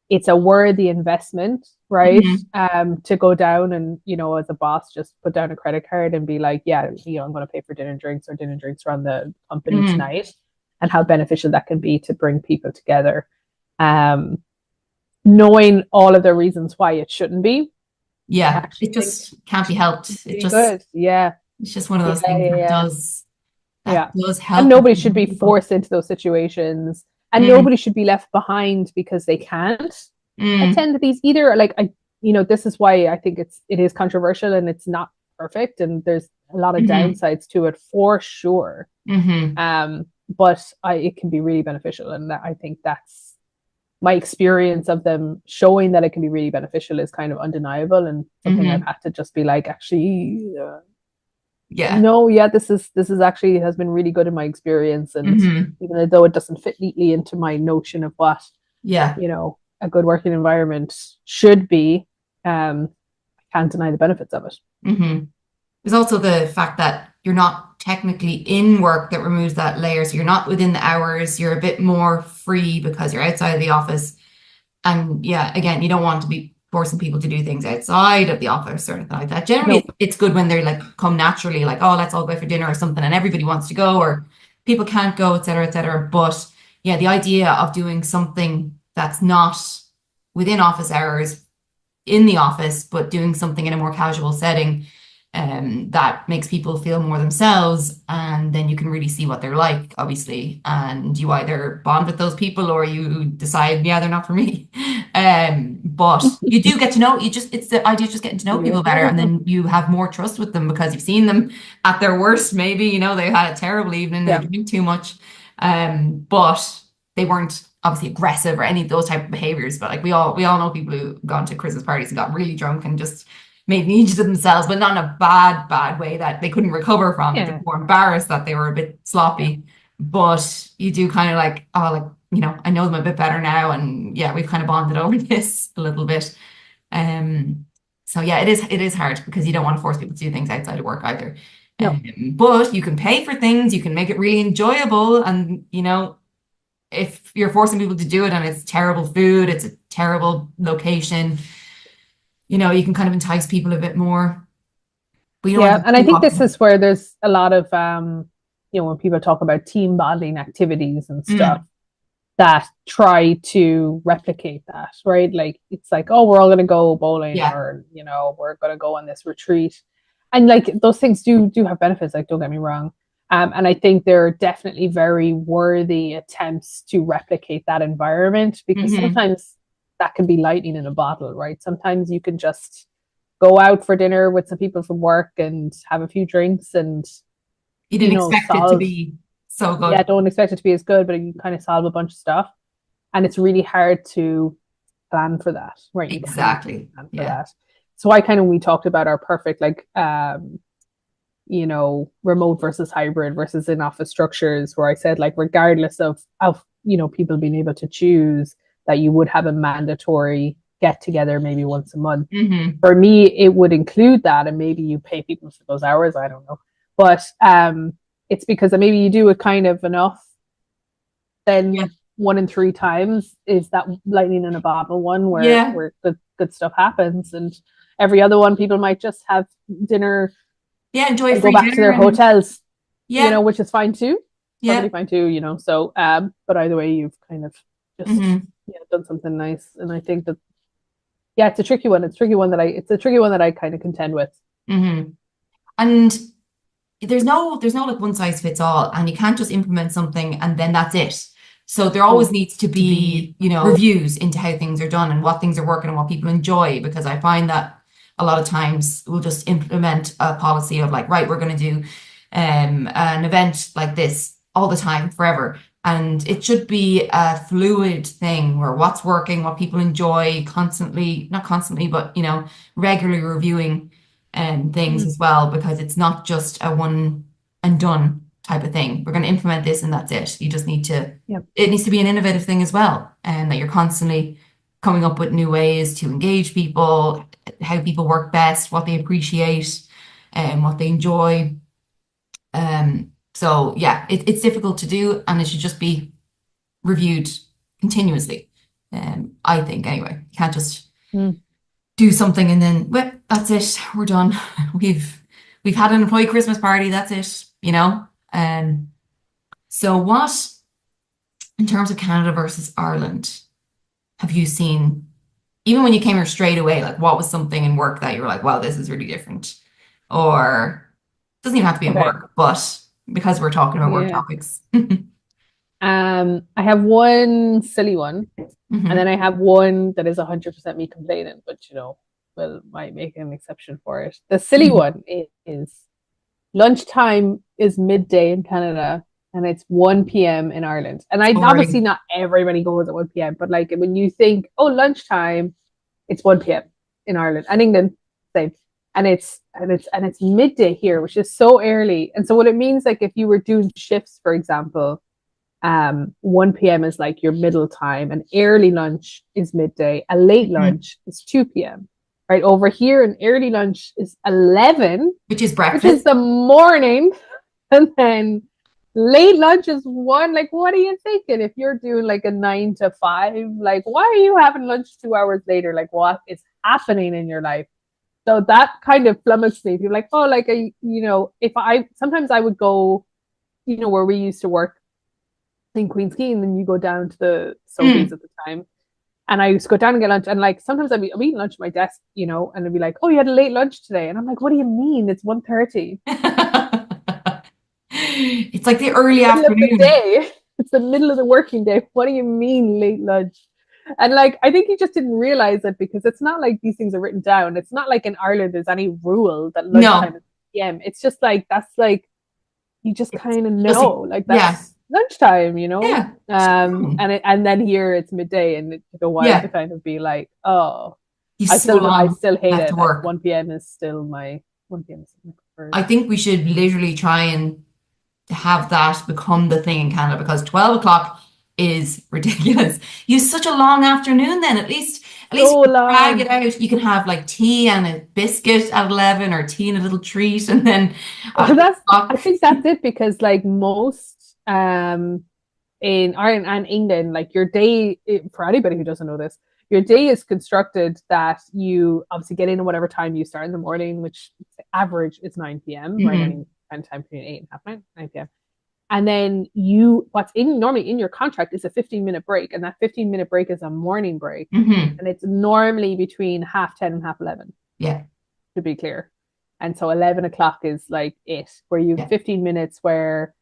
it's a worthy investment, right? Hmm. To go down and, as a boss, just put down a credit card and be like, yeah, I'm going to pay for dinner and drinks or dinner and drinks around the company Hmm. tonight, and how beneficial that can be to bring people together. Um, Knowing all of the reasons why it shouldn't be, I Yeah. actually It think just can't be helped. it's really good. Yeah, It's just one of yeah, those things yeah, yeah. that Yeah. does And help nobody should be people. forced into those situations. And Mm, nobody should be left behind because they can't mm, attend these either. Like this is why I think it is controversial and it's not perfect and there's a lot of hmm, downsides to it for sure. hmm. But it can be really beneficial. And I think that's my experience of them showing that it can be really beneficial is kind of undeniable and something I've Hmm. had to just be like, actually, Yeah. no, yeah, this is actually has been really good in my experience, and Hmm. even though it doesn't fit neatly into my notion of what Yeah. a good working environment should be, I can't deny the benefits of it. Hmm. There's also the fact that you're not technically in work that removes that layer. So you're not within the hours. You're a bit more free because you're outside of the office. And yeah, again, you don't want to be forcing people to do things outside of the office or anything like that. Generally, Nope. it's good when they're like come naturally, like, oh, let's all go for dinner or something, and everybody wants to go, or people can't go, et cetera, et cetera. But yeah, the idea of doing something that's not within office hours in the office, but doing something in a more casual setting, that makes people feel more themselves, and then you can really see what they're like, obviously, and you either bond with those people or you decide, yeah, they're not for me. But you do get to know, it's the idea of just getting to know Yeah. people better, and then you have more trust with them because you've seen them at their worst. Maybe, they had a terrible evening, they Yeah. drink too much, but they weren't obviously aggressive or any of those type of behaviors. But like we all know people who gone to Christmas parties and got really drunk and just made means of themselves, but not in a bad way that they couldn't recover from. They're just Yeah. more embarrassed that they were a bit Yeah. sloppy. But you do kind of like, oh, like, I know them a bit better now, and yeah, we've kind of bonded over this a little bit. Um, so yeah, it is hard because you don't want to force people to do things outside of work either. No. But you can pay for things, you can make it really enjoyable, and if you're forcing people to do it and it's terrible food, it's a terrible location, you can kind of entice people a bit more, but you don't want Yeah. to And do I too think this is often. where there's a lot of when people talk about team bonding activities and stuff Mm, that try to replicate that, right? Like it's like, oh, we're all gonna go bowling yeah. or we're gonna go on this retreat. And like those things do have benefits, like don't get me wrong. And I think they're definitely very worthy attempts to replicate that environment because Hmm. sometimes that can be lightning in a bottle, right? Sometimes you can just go out for dinner with some people from work and have a few drinks and You didn't expect it to solve. be so Yeah, good. don't expect it to be as good, but you kind of solve a bunch of stuff, and it's really hard to plan for that, right? You can't Exactly. plan for Yeah. that. So I kind of we talked about our perfect like remote versus hybrid versus in office structures where I said like regardless of people being able to choose that you would have a mandatory get together maybe once a month. Hmm. For me, it would include that, and maybe you pay people for those hours. I don't know, but it's because maybe you do it kind of enough. Yeah. Then 1 in 3 times is that lightning in a bottle one where Yeah. where good stuff happens, and every other one people might just have dinner Yeah. Enjoy and go free back to dinner their and hotels, yeah. which is fine too, perfectly Yeah. fine too. So but either way, you've kind of just Hmm. done something nice, and I think that yeah, it's a tricky one. It's a tricky one that I kind of contend with. Hmm. And there's no like one size fits all, and you can't just implement something and then that's it. So there always Mm. needs to be, reviews into how things are done and what things are working and what people enjoy, because I find that a lot of times we'll just implement a policy of like, right, we're going to do an event like this all the time forever. And it should be a fluid thing where what's working, what people enjoy constantly, not constantly, but regularly reviewing things Mm. as well, because it's not just a one and done type of thing. We're going to implement this and that's it. You just need to, Yep. it needs to be an innovative thing as well, and that you're constantly coming up with new ways to engage people, how people work best, what they appreciate, and what they enjoy. So yeah, it's difficult to do, and it should just be reviewed continuously. I think anyway, you can't just Mm. do something and then whip, that's it, we're done. We've had an employee Christmas party, that's it. So what, in terms of Canada versus Ireland, have you seen, even when you came here straight away, like what was something in work that you were like, wow, this is really different? Or it doesn't even have to be in Okay. work, but because we're talking about work Yeah. topics. I have one silly one, and then Hmm. I have one that is 100% me complaining, but well, might make an exception for it. The silly one is lunchtime is midday in Canada and it's 1 p.m. in Ireland. And I obviously Boring. not everybody goes at 1 p.m., but like when you think, oh, lunchtime, it's 1 p.m. in Ireland and England, same. And it's midday here, which is so early. And so what it means, like if you were doing shifts, for example, 1 p.m. is like your middle time, and early lunch is midday, a late Mhm. lunch is 2 p.m. Right over here, an early lunch is 11, Which is which is breakfast. the morning, and then late lunch is one. Like, what are you thinking if you're doing like a 9 to 5? Like, why are you having lunch 2 hours later? Like, what is happening in your life? So that kind of flummoxed me. You're like, oh, like if I sometimes I would go, where we used to work in Queen's Quay, and then you go down to the Sobeys Mm. at the time. And I used to go down and get lunch. And like sometimes I'm eating lunch at my desk, and it'd be like, oh, you had a late lunch today. And I'm like, what do you mean? It's 1:30. It's like the early Middle of the afternoon. day. It's the middle of the working day. What do you mean late lunch? And like I think he just didn't realize it because it's not like these things are written down. It's not like in Ireland there's any rule that lunchtime No, is PM. It's just like that's like you just it's kind of just know, like yeah, that's lunchtime. yeah. True. And then here it's midday, and it took a while to Yeah, kind of be like, oh, you've I so still I long still hate left to it. Like work. 1 p.m. is still my 1 p.m. is my preferred. I think we should literally try and have that become the thing in Canada, because 12 o'clock is ridiculous. You have such a long afternoon then. At least So we can drag it long. out. You can have like tea and a biscuit at 11, or tea and a little treat, and then Well, at 1 I o'clock. think that's it because like most in Ireland and England, like your day, for anybody who doesn't know this, your day is constructed that you obviously get in at whatever time you start in the morning, which average is 9 p.m., right? Mhm. Any kind of time between 8 and half 9 p.m. And then what's in normally in your contract is a 15-minute break, and that 15-minute break is a morning break. Mhm. And it's normally between half 10 and half 11, Yeah. to be clear. And so 11 o'clock is like it, where you have Yeah. 15 minutes where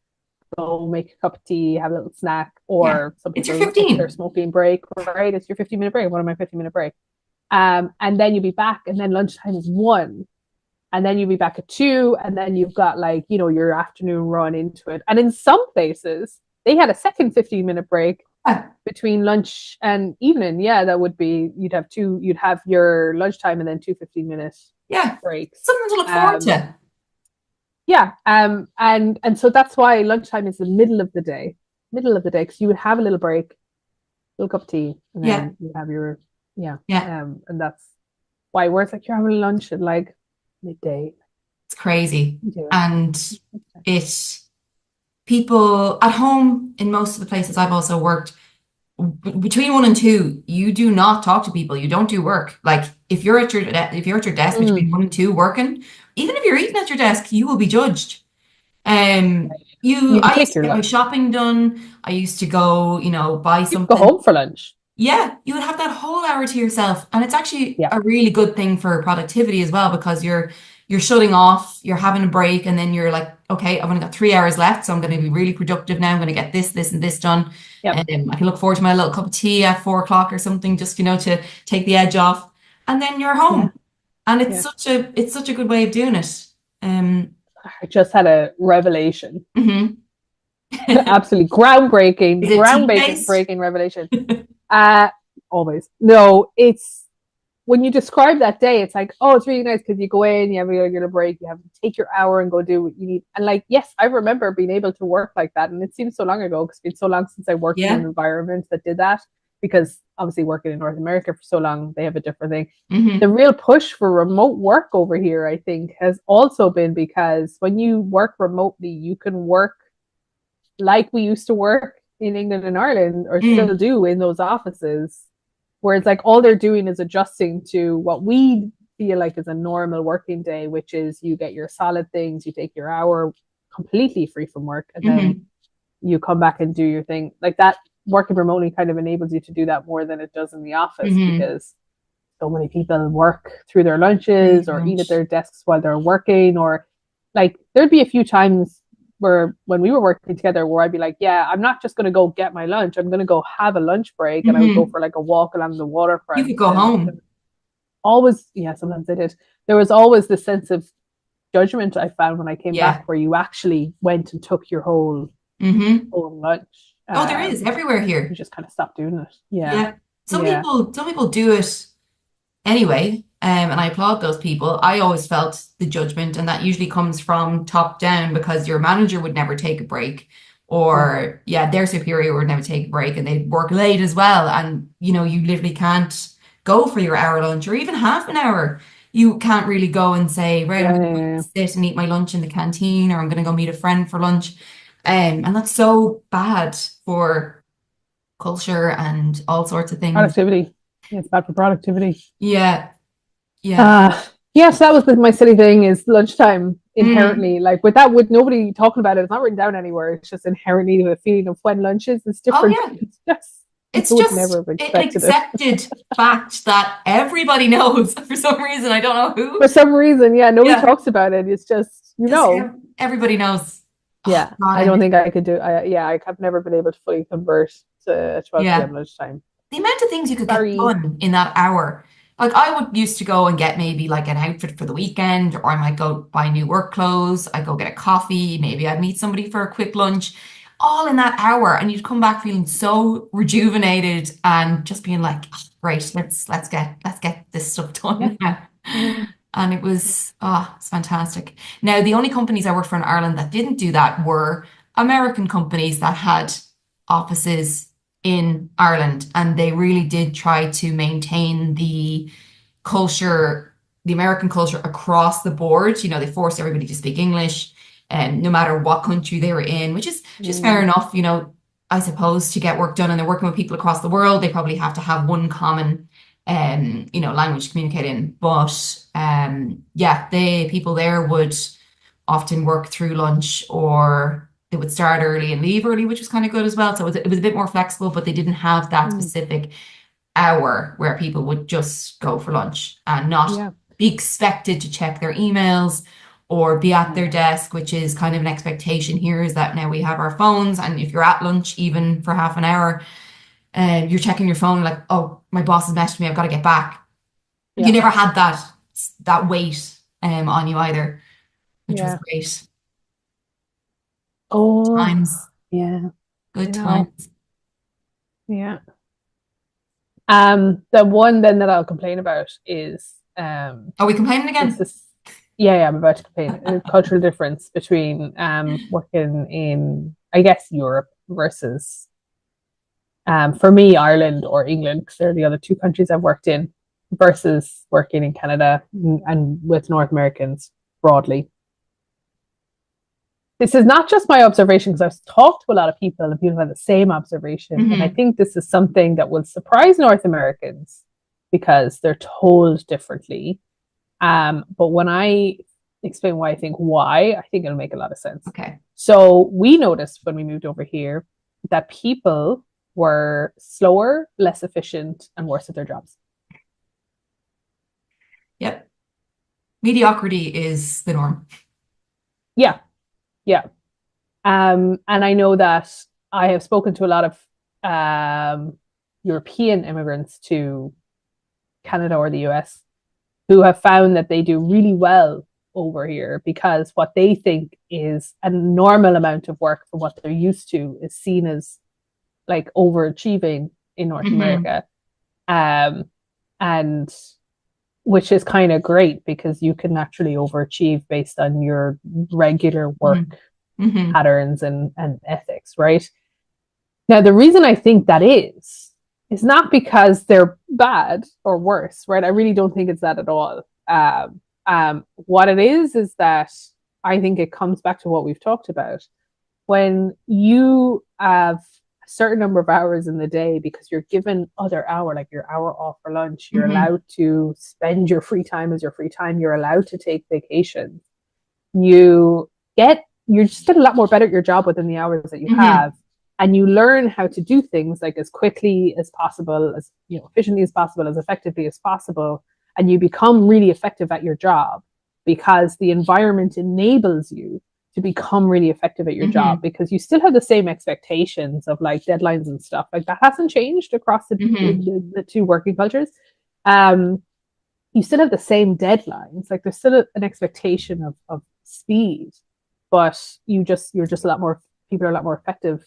go make a cup of tea, have a little snack, Yeah. or some It's your people it's their 15. smoking break, right? It's your 15-minute break, one of my 15-minute break. And then you'll be back, and then lunchtime is one, and then you'll be back at two, and then you've got like, your afternoon run into it. And in some places, they had a second 15-minute break Yeah. between lunch and evening. Yeah, that would be you'd have your lunchtime and then two 15-minute Yeah. breaks. Something to look forward Um, to. yeah, and so that's why lunchtime is the middle of the day, because you would have a little break, little cup of tea, and Yeah. then you have your yeah, Yeah. and that's why where it's like you're having lunch at like midday. It's crazy. You do And it, people at home in most of the places I've also worked, between 1 and 2, you do not talk to people. You don't do work. Like if you're at your desk Mm, between 1 and 2 working, even if you're eating at your desk, you will be judged. you I used take to your get my lunch. shopping done. I used to go, buy You go something. home for lunch. Yeah, you would have that whole hour to yourself, and it's actually Yeah, a really good thing for productivity as well, because you're shutting off, you're having a break, and then you're like, okay, I've only got 3 hours left, so I'm going to be really productive now. I'm going to get this, and this done. yep, I can look forward to my little cup of tea at 4 o'clock or something, just to take the edge off, and then you're yeah, home, and yeah. it's such a good way of doing it. Um, I just had a revelation. mhm. Absolutely groundbreaking, Is it groundbreaking tea-based? breaking revelation. Uh Always. No, it's when you describe that day, it's like, oh, it's really nice because you go in, you have your regular break, you have to take your hour and go do what you need. And like, yes, I remember being able to work like that. And it seems so long ago because it's been so long since I worked in an Yeah. environment that did that. Because obviously working in North America for so long, they have a different thing. The Hmm. real push for remote work over here, I think, has also been because when you work remotely, you can work like we used to work in England and Ireland, or still Mm. do in those offices, where it's like all they're doing is adjusting to what we feel like is a normal working day, which is you get your solid things, you take your hour completely free from work, and then Hmm. you come back and do your thing. Like that working remotely kind of enables you to do that more than it does in the office Hmm. because so many people work through their lunches Pretty or eat at much. their desks while they're working, or like there'd be a few times where when we were working together where I'd be like, yeah, I'm not just going to go get my lunch, I'm going to go have a lunch break, and I would go Hmm. for like a walk along the You could waterfront. go And home. always, yeah, sometimes I did, there was always this sense of judgment I found when I came back Yeah. where you actually went and took your Hmm. whole lunch. Oh, there is everywhere You here. just kind of stopped doing it. Yeah. Yeah. Yeah. Some people do it anyway, and I applaud those people. I always felt the judgment, and that usually comes from top down because your manager would never take a break, Mm. or yeah, their superior would never take a break, and they'd work late as well. And you literally can't go for your hour lunch or even half an hour. You can't really go and say, right, I'm Yeah, going yeah, to yeah. sit and eat my lunch in the canteen, or I'm going to go meet a friend for lunch. And that's so bad for culture and all sorts of things. Productivity. Yeah, it's bad for productivity. Yeah, yeah. Uh yes, that was my silly thing is lunchtime Mm. inherently, like with nobody talking about it, it's not written down anywhere. It's just inherently the feeling of when lunch is, it's Oh different. yeah. It's just you It's would just never have an expected it. accepted fact that everybody knows for some reason. I don't know For who. some reason, yeah, nobody Yeah, talks about it. It's just, just everybody knows. Oh yeah, God, I I don't miss. think I could do. I have never been able to fully convert to 12 p.m. Yeah, lunchtime. the amount of things you could get Sorry. done in that hour. Like I would used to go and get maybe like an outfit for the weekend, or I might go buy new work clothes. I'd go get a coffee. Maybe I'd meet somebody for a quick lunch, all in that hour, and you'd come back feeling so rejuvenated and just being like, "Oh, great, let's get this stuff Yeah. done now." Yeah. And it's fantastic. Now, the only companies I worked for in Ireland that didn't do that were American companies that had offices in Ireland, and they really did try to maintain the culture, the American culture across the board. They forced everybody to speak English, and no matter what country they were in, which is just fair Mm, enough. I suppose to get work done, and they're working with people across the world, they probably have to have one common, language to communicate in. But yeah, they people there would often work through lunch, or they would start early and leave early, which was kind of good as well. So it was a bit more flexible, but they didn't have that mm, specific hour where people would just go for lunch and not yeah. be expected to check their emails or be at their Yeah. desk, which is kind of an expectation here is that now we have our phones. And if you're at lunch, even for half an hour, and you're checking your phone like, oh, my boss has messaged me, I've got to get back. You Yeah. never had that weight on you either, which was Yeah. great. Oh, Times, yeah. I good know. times. Yeah. The one then that I'll complain about is Are we complaining this again? is yeah, yeah, I'm about to complain. A cultural difference between working in, I guess, Europe versus for me, Ireland or England, because they're the other two countries I've worked in, versus working in Canada and with North Americans broadly. This is not just my observation because I've talked to a lot of people and people have the same observation. And I Hmm. think this is something that will surprise North Americans because they're told differently. But when I explain why, I think it'll make a lot of sense. Okay. So we noticed when we moved over here that people were slower, less efficient, and worse at their jobs. Yep. Mediocrity is the norm. Yeah, yeah. And I know that I have spoken to a lot of European immigrants to Canada or the US who have found that they do really well over here because what they think is a normal amount of work for what they're used to is seen as like overachieving in North Hmm. America. Um, and which is kind of great because you can naturally overachieve based on your regular work Hmm. Hmm. patterns and ethics, right? Now, the reason I think that is not because they're bad or worse, right? I really don't think it's that at all. What it is that I think it comes back to what we've talked about. When you have a certain number of hours in the day because you're given other hour, like your hour off for lunch, you're Hmm. allowed to spend your free time as your free time, you're allowed to take vacations, you you're just get a lot more better at your job within the hours that you Hmm. have, and you learn how to do things like as quickly as possible, as efficiently as possible, as effectively as possible, and you become really effective at your job because the environment enables you to become really effective at your job, Hmm. because you still have the same expectations of like deadlines and stuff like that hasn't changed across Hmm. the two working cultures. um you still have the same deadlines. Like there's still an expectation of speed, but you're just a lot more, people are a lot more effective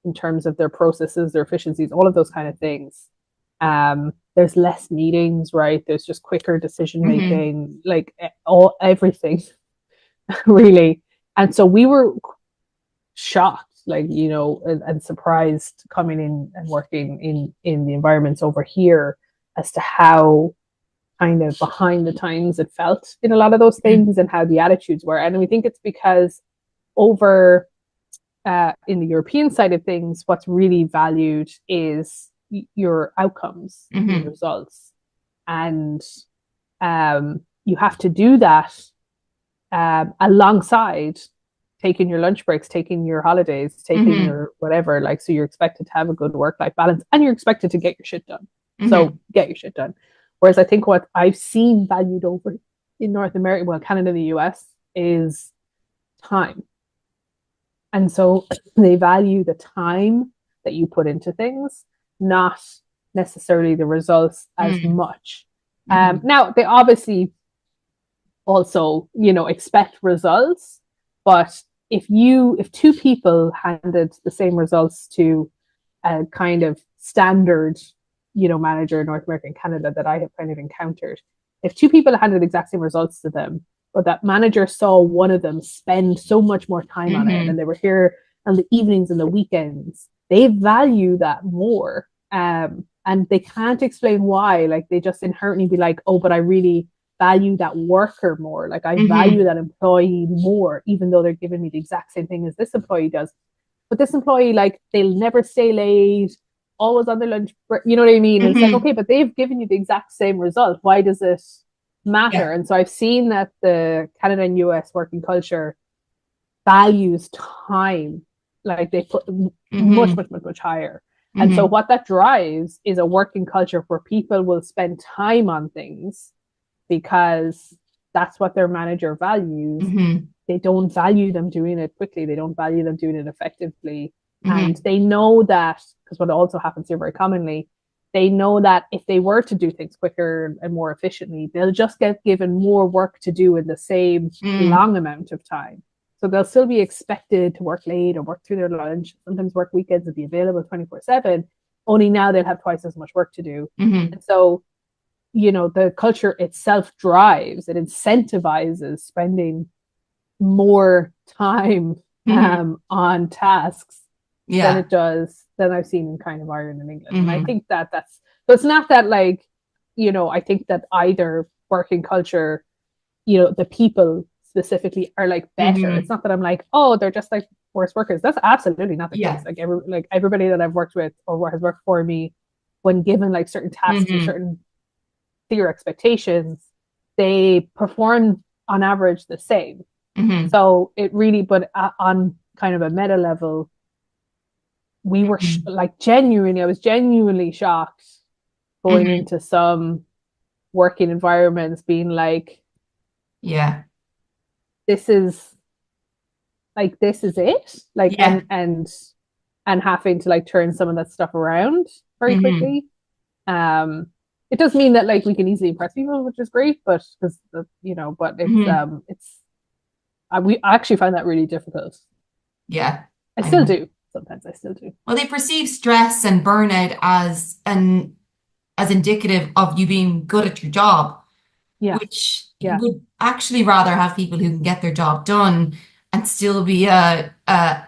in terms of their processes, their efficiencies, all of those kind of things. There's less meetings, right? There's just quicker decision Hmm. making, like all everything really. And so we were shocked, like and surprised coming in and working in the environments over here as to how kind of behind the times it felt in a lot of those Hmm. things and how the attitudes were. And we think it's because over in the European side of things, what's really valued is your outcomes, your Hmm. results. And you have to do that alongside taking your lunch breaks, taking your holidays, taking Hmm. your whatever. Like, so you're expected to have a good work life balance and you're expected to get your shit done. So Hmm. get your shit done. Whereas I think what I've seen valued over in North America, well, Canada and the US, is time. And so they value the time that you put into things, not necessarily the results as Hmm. much. Hmm. Now, they obviously also, expect results. But if two people handed the same results to a kind of standard, manager in North America and Canada that I have kind of encountered, if two people handed the exact same results to them, but that manager saw one of them spend so much more time on it, and Hmm. they were here on the evenings and the weekends, they value that more. And they can't explain why. Like they just inherently be like, oh, but I really value that worker more. Like I value Hmm. that employee more, even though they're giving me the exact same thing as this employee does. But this employee, like, they'll never stay late, always on their lunch break. You know what I mean? And it's like, Hmm. okay, but they've given you the exact same result. Why does it matter? Yeah. And so I've seen that the Canada and US working culture values time, like they put much, Hmm. much, much, much higher. And so Hmm. what that drives is a working culture where people will spend time on things because that's what their manager values. Hmm. They don't value them doing it quickly. They don't value them doing it effectively. And Hmm. they know that, because what also happens here very commonly, they know that if they were to do things quicker and more efficiently, they'll just get given more work to do in the same Hmm. long amount of time. So they'll still be expected to work late or work through their lunch, sometimes work weekends and be available 24/7. Only now they'll have twice as much work to do. Hmm. And so the culture itself drives, it incentivizes spending more time Hmm. on tasks than Yeah. it does than I've seen in kind of Ireland and England. And I Hmm. think that that's so it's not that like, I think that either working culture, the people specifically are like better. It's Hmm. not that I'm like, oh, they're just like worse workers. That's absolutely not the case. Yeah. Like everybody that I've worked with or has worked for me, when given like certain tasks or Hmm. certain clear expectations, they perform on average the same. Hmm. So it really, but on kind of a meta level, we were Hmm. like genuinely, I was genuinely shocked going Hmm. into some working environments being like, Yeah. this is this is it. Like, Yeah. and having to like turn some of that stuff around very Hmm. quickly. Um, it does mean that like we can easily impress people, which is great, but because but Hmm. I actually find that really difficult. Yeah, I I still know. do. Sometimes I still do. Well, they perceive stress and burnout as indicative of you being good at your job, Yeah. which Yeah. would actually rather have people who can get their job done and still be a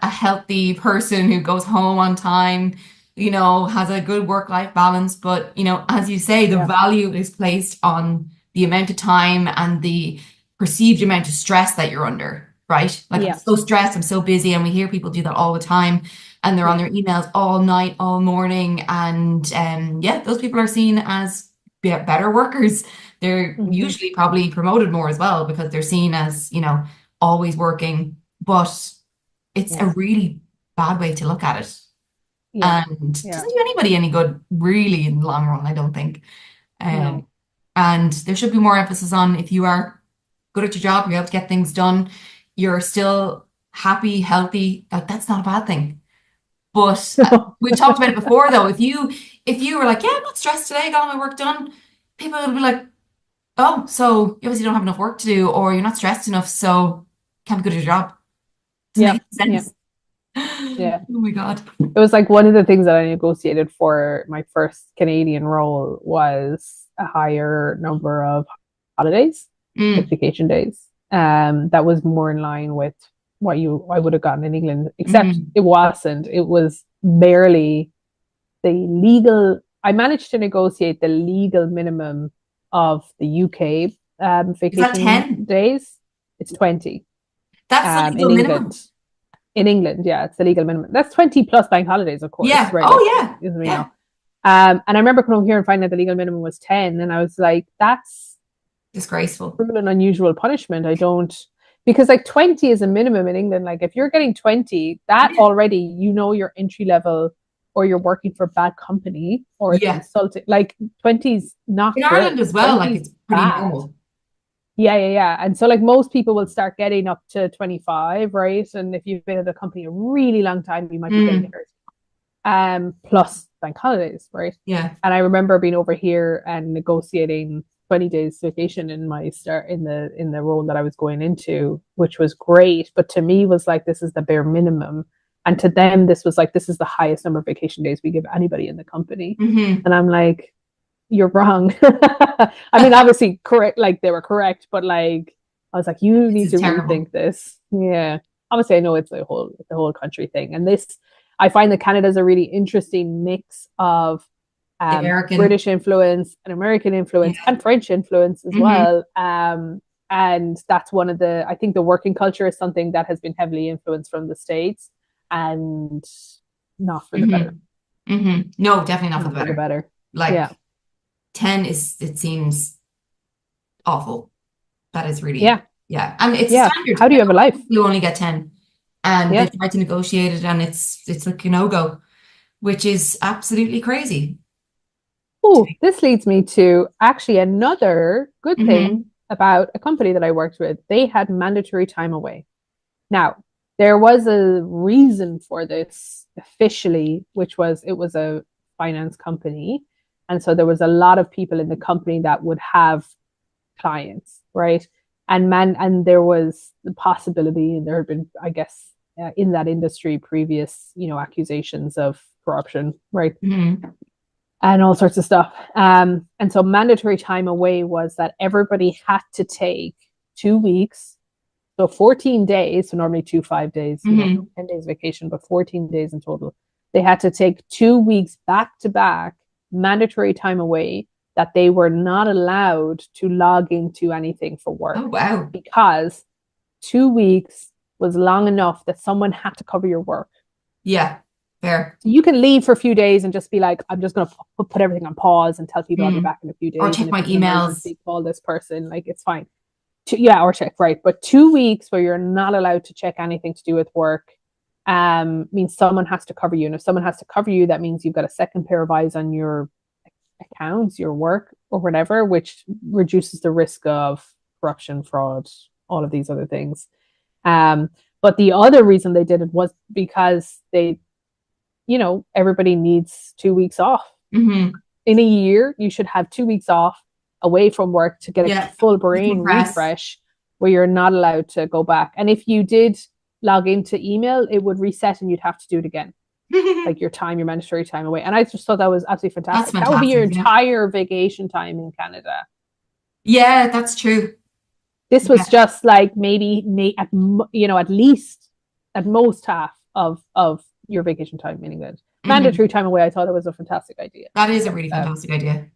healthy person who goes home on time, has a good work-life balance. But, as you say, the Yeah. value is placed on the amount of time and the perceived amount of stress that you're under, right? Like, I'm Yeah. so stressed, I'm so busy, and we hear people do that all the time, and they're on Yeah. their emails all night, all morning, and yeah, those people are seen as better workers. They're Hmm. usually probably promoted more as well because they're seen as, always working. But it's a Yeah. really bad way to look at it. Yeah. And Yeah. doesn't do anybody any good, really, in the long run, I don't think. Um, No. and there should be more emphasis on if you are good at your job, you're able to get things done, you're still happy, healthy, that's not a bad thing. But No. we talked about it before though. If you were like, yeah, I'm not stressed today, got all my work done, people would be like, oh, so you obviously don't have enough work to do, or you're not stressed enough, so can't be good at your job. Doesn't Yeah. make Yeah. sense. Yeah. Oh my God. It was like one of the things that I negotiated for my first Canadian role was a higher number of holidays, like Mm, vacation days. That was more in line with what you I would have gotten in England, except mm. it wasn't. It was barely the legal. I managed to negotiate the legal minimum of the UK Is that vacation 10? days. It's 20 That's the legal in minimum. England. In England, yeah, it's the legal minimum. That's 20 plus bank holidays, of course, Yeah. right? Like, Oh yeah. you Yeah. know. And I remember coming over here and finding out the legal minimum was 10, and I was like, that's Disgraceful. cruel and unusual punishment. I don't, because like 20 is a minimum in England. Like, if you're getting 20, that Yeah. already, you're entry level or you're working for a bad company or it's Yeah. insulting. Like, 20 is not In good. Ireland as well, 20 like is it's pretty bad. normal. Yeah, yeah, yeah. And so like most people will start getting up to 25, right? And if you've been at a company a really long time, you might be getting Mm, 30. Plus bank holidays, right? yeah. And I remember being over here and negotiating 20 days vacation in my start in the role that I was going into, which was great. But to me was like this is the bare minimum. And to them, this was like this is the highest number of vacation days we give anybody in the company. Hmm. And I'm like, you're wrong. I mean, obviously correct, like they were correct, but like I was like, you This need is to terrible. rethink this. Yeah. Obviously I know it's a whole country thing. And this I find that Canada's a really interesting mix of American. British influence and American influence Yeah. and French influence as Hmm. well. And that's one of I think the working culture is something that has been heavily influenced from the States and not for the Hmm. better. No, definitely not for the Not for the better. better. Like Yeah. 10 it seems awful. That is really, Yeah. yeah. And it's Yeah. standard. How do I you have a know life? people who only get 10 and they Yeah. try to negotiate it and it's like a no-go, which is absolutely crazy. Oh, this leads me to actually another good Hmm. thing about a company that I worked with. They had mandatory time away. Now, there was a reason for this officially, which was it was a finance company. And so there was a lot of people in the company that would have clients, right? And there was the possibility, and there had been, I guess, in that industry previous, accusations of corruption, right? Hmm. And all sorts of stuff. And so mandatory time away was that everybody had to take 2 weeks, so 14 days. So normally 5 days, Hmm. 10 days vacation, but 14 days in total. They had to take 2 weeks back to back, mandatory time away that they were not allowed to log into anything for work Oh, wow. because 2 weeks was long enough that someone had to cover your work. Yeah, fair. So you can leave for a few days and just be like, I'm just going to put everything on pause and tell people I'll be Mm. back in a few Or days. And check if my it's an emails. emergency, call this person. Like, it's fine. Yeah, or check, right. But 2 weeks where you're not allowed to check anything to do with work means someone has to cover you. And if someone has to cover you, that means you've got a second pair of eyes on your accounts, your work, or whatever, which reduces the risk of corruption, fraud, all of these other things. Um, but the other reason they did it was because everybody needs 2 weeks off. Hmm. in a year, you should have 2 weeks off away from work to get a Yeah. full brain Decompress. refresh where you're not allowed to go back. And if you did log into email, it would reset and you'd have to do it again. Like your time, your mandatory time away. And I just thought that was absolutely That's fantastic. That would be your fantastic. Yeah. entire vacation time in Canada. Yeah, that's true. This Yeah. was just like maybe at at least at most half of your vacation time in England. Mhm. Mandatory time away. I thought it was a fantastic idea. That is a really fantastic idea.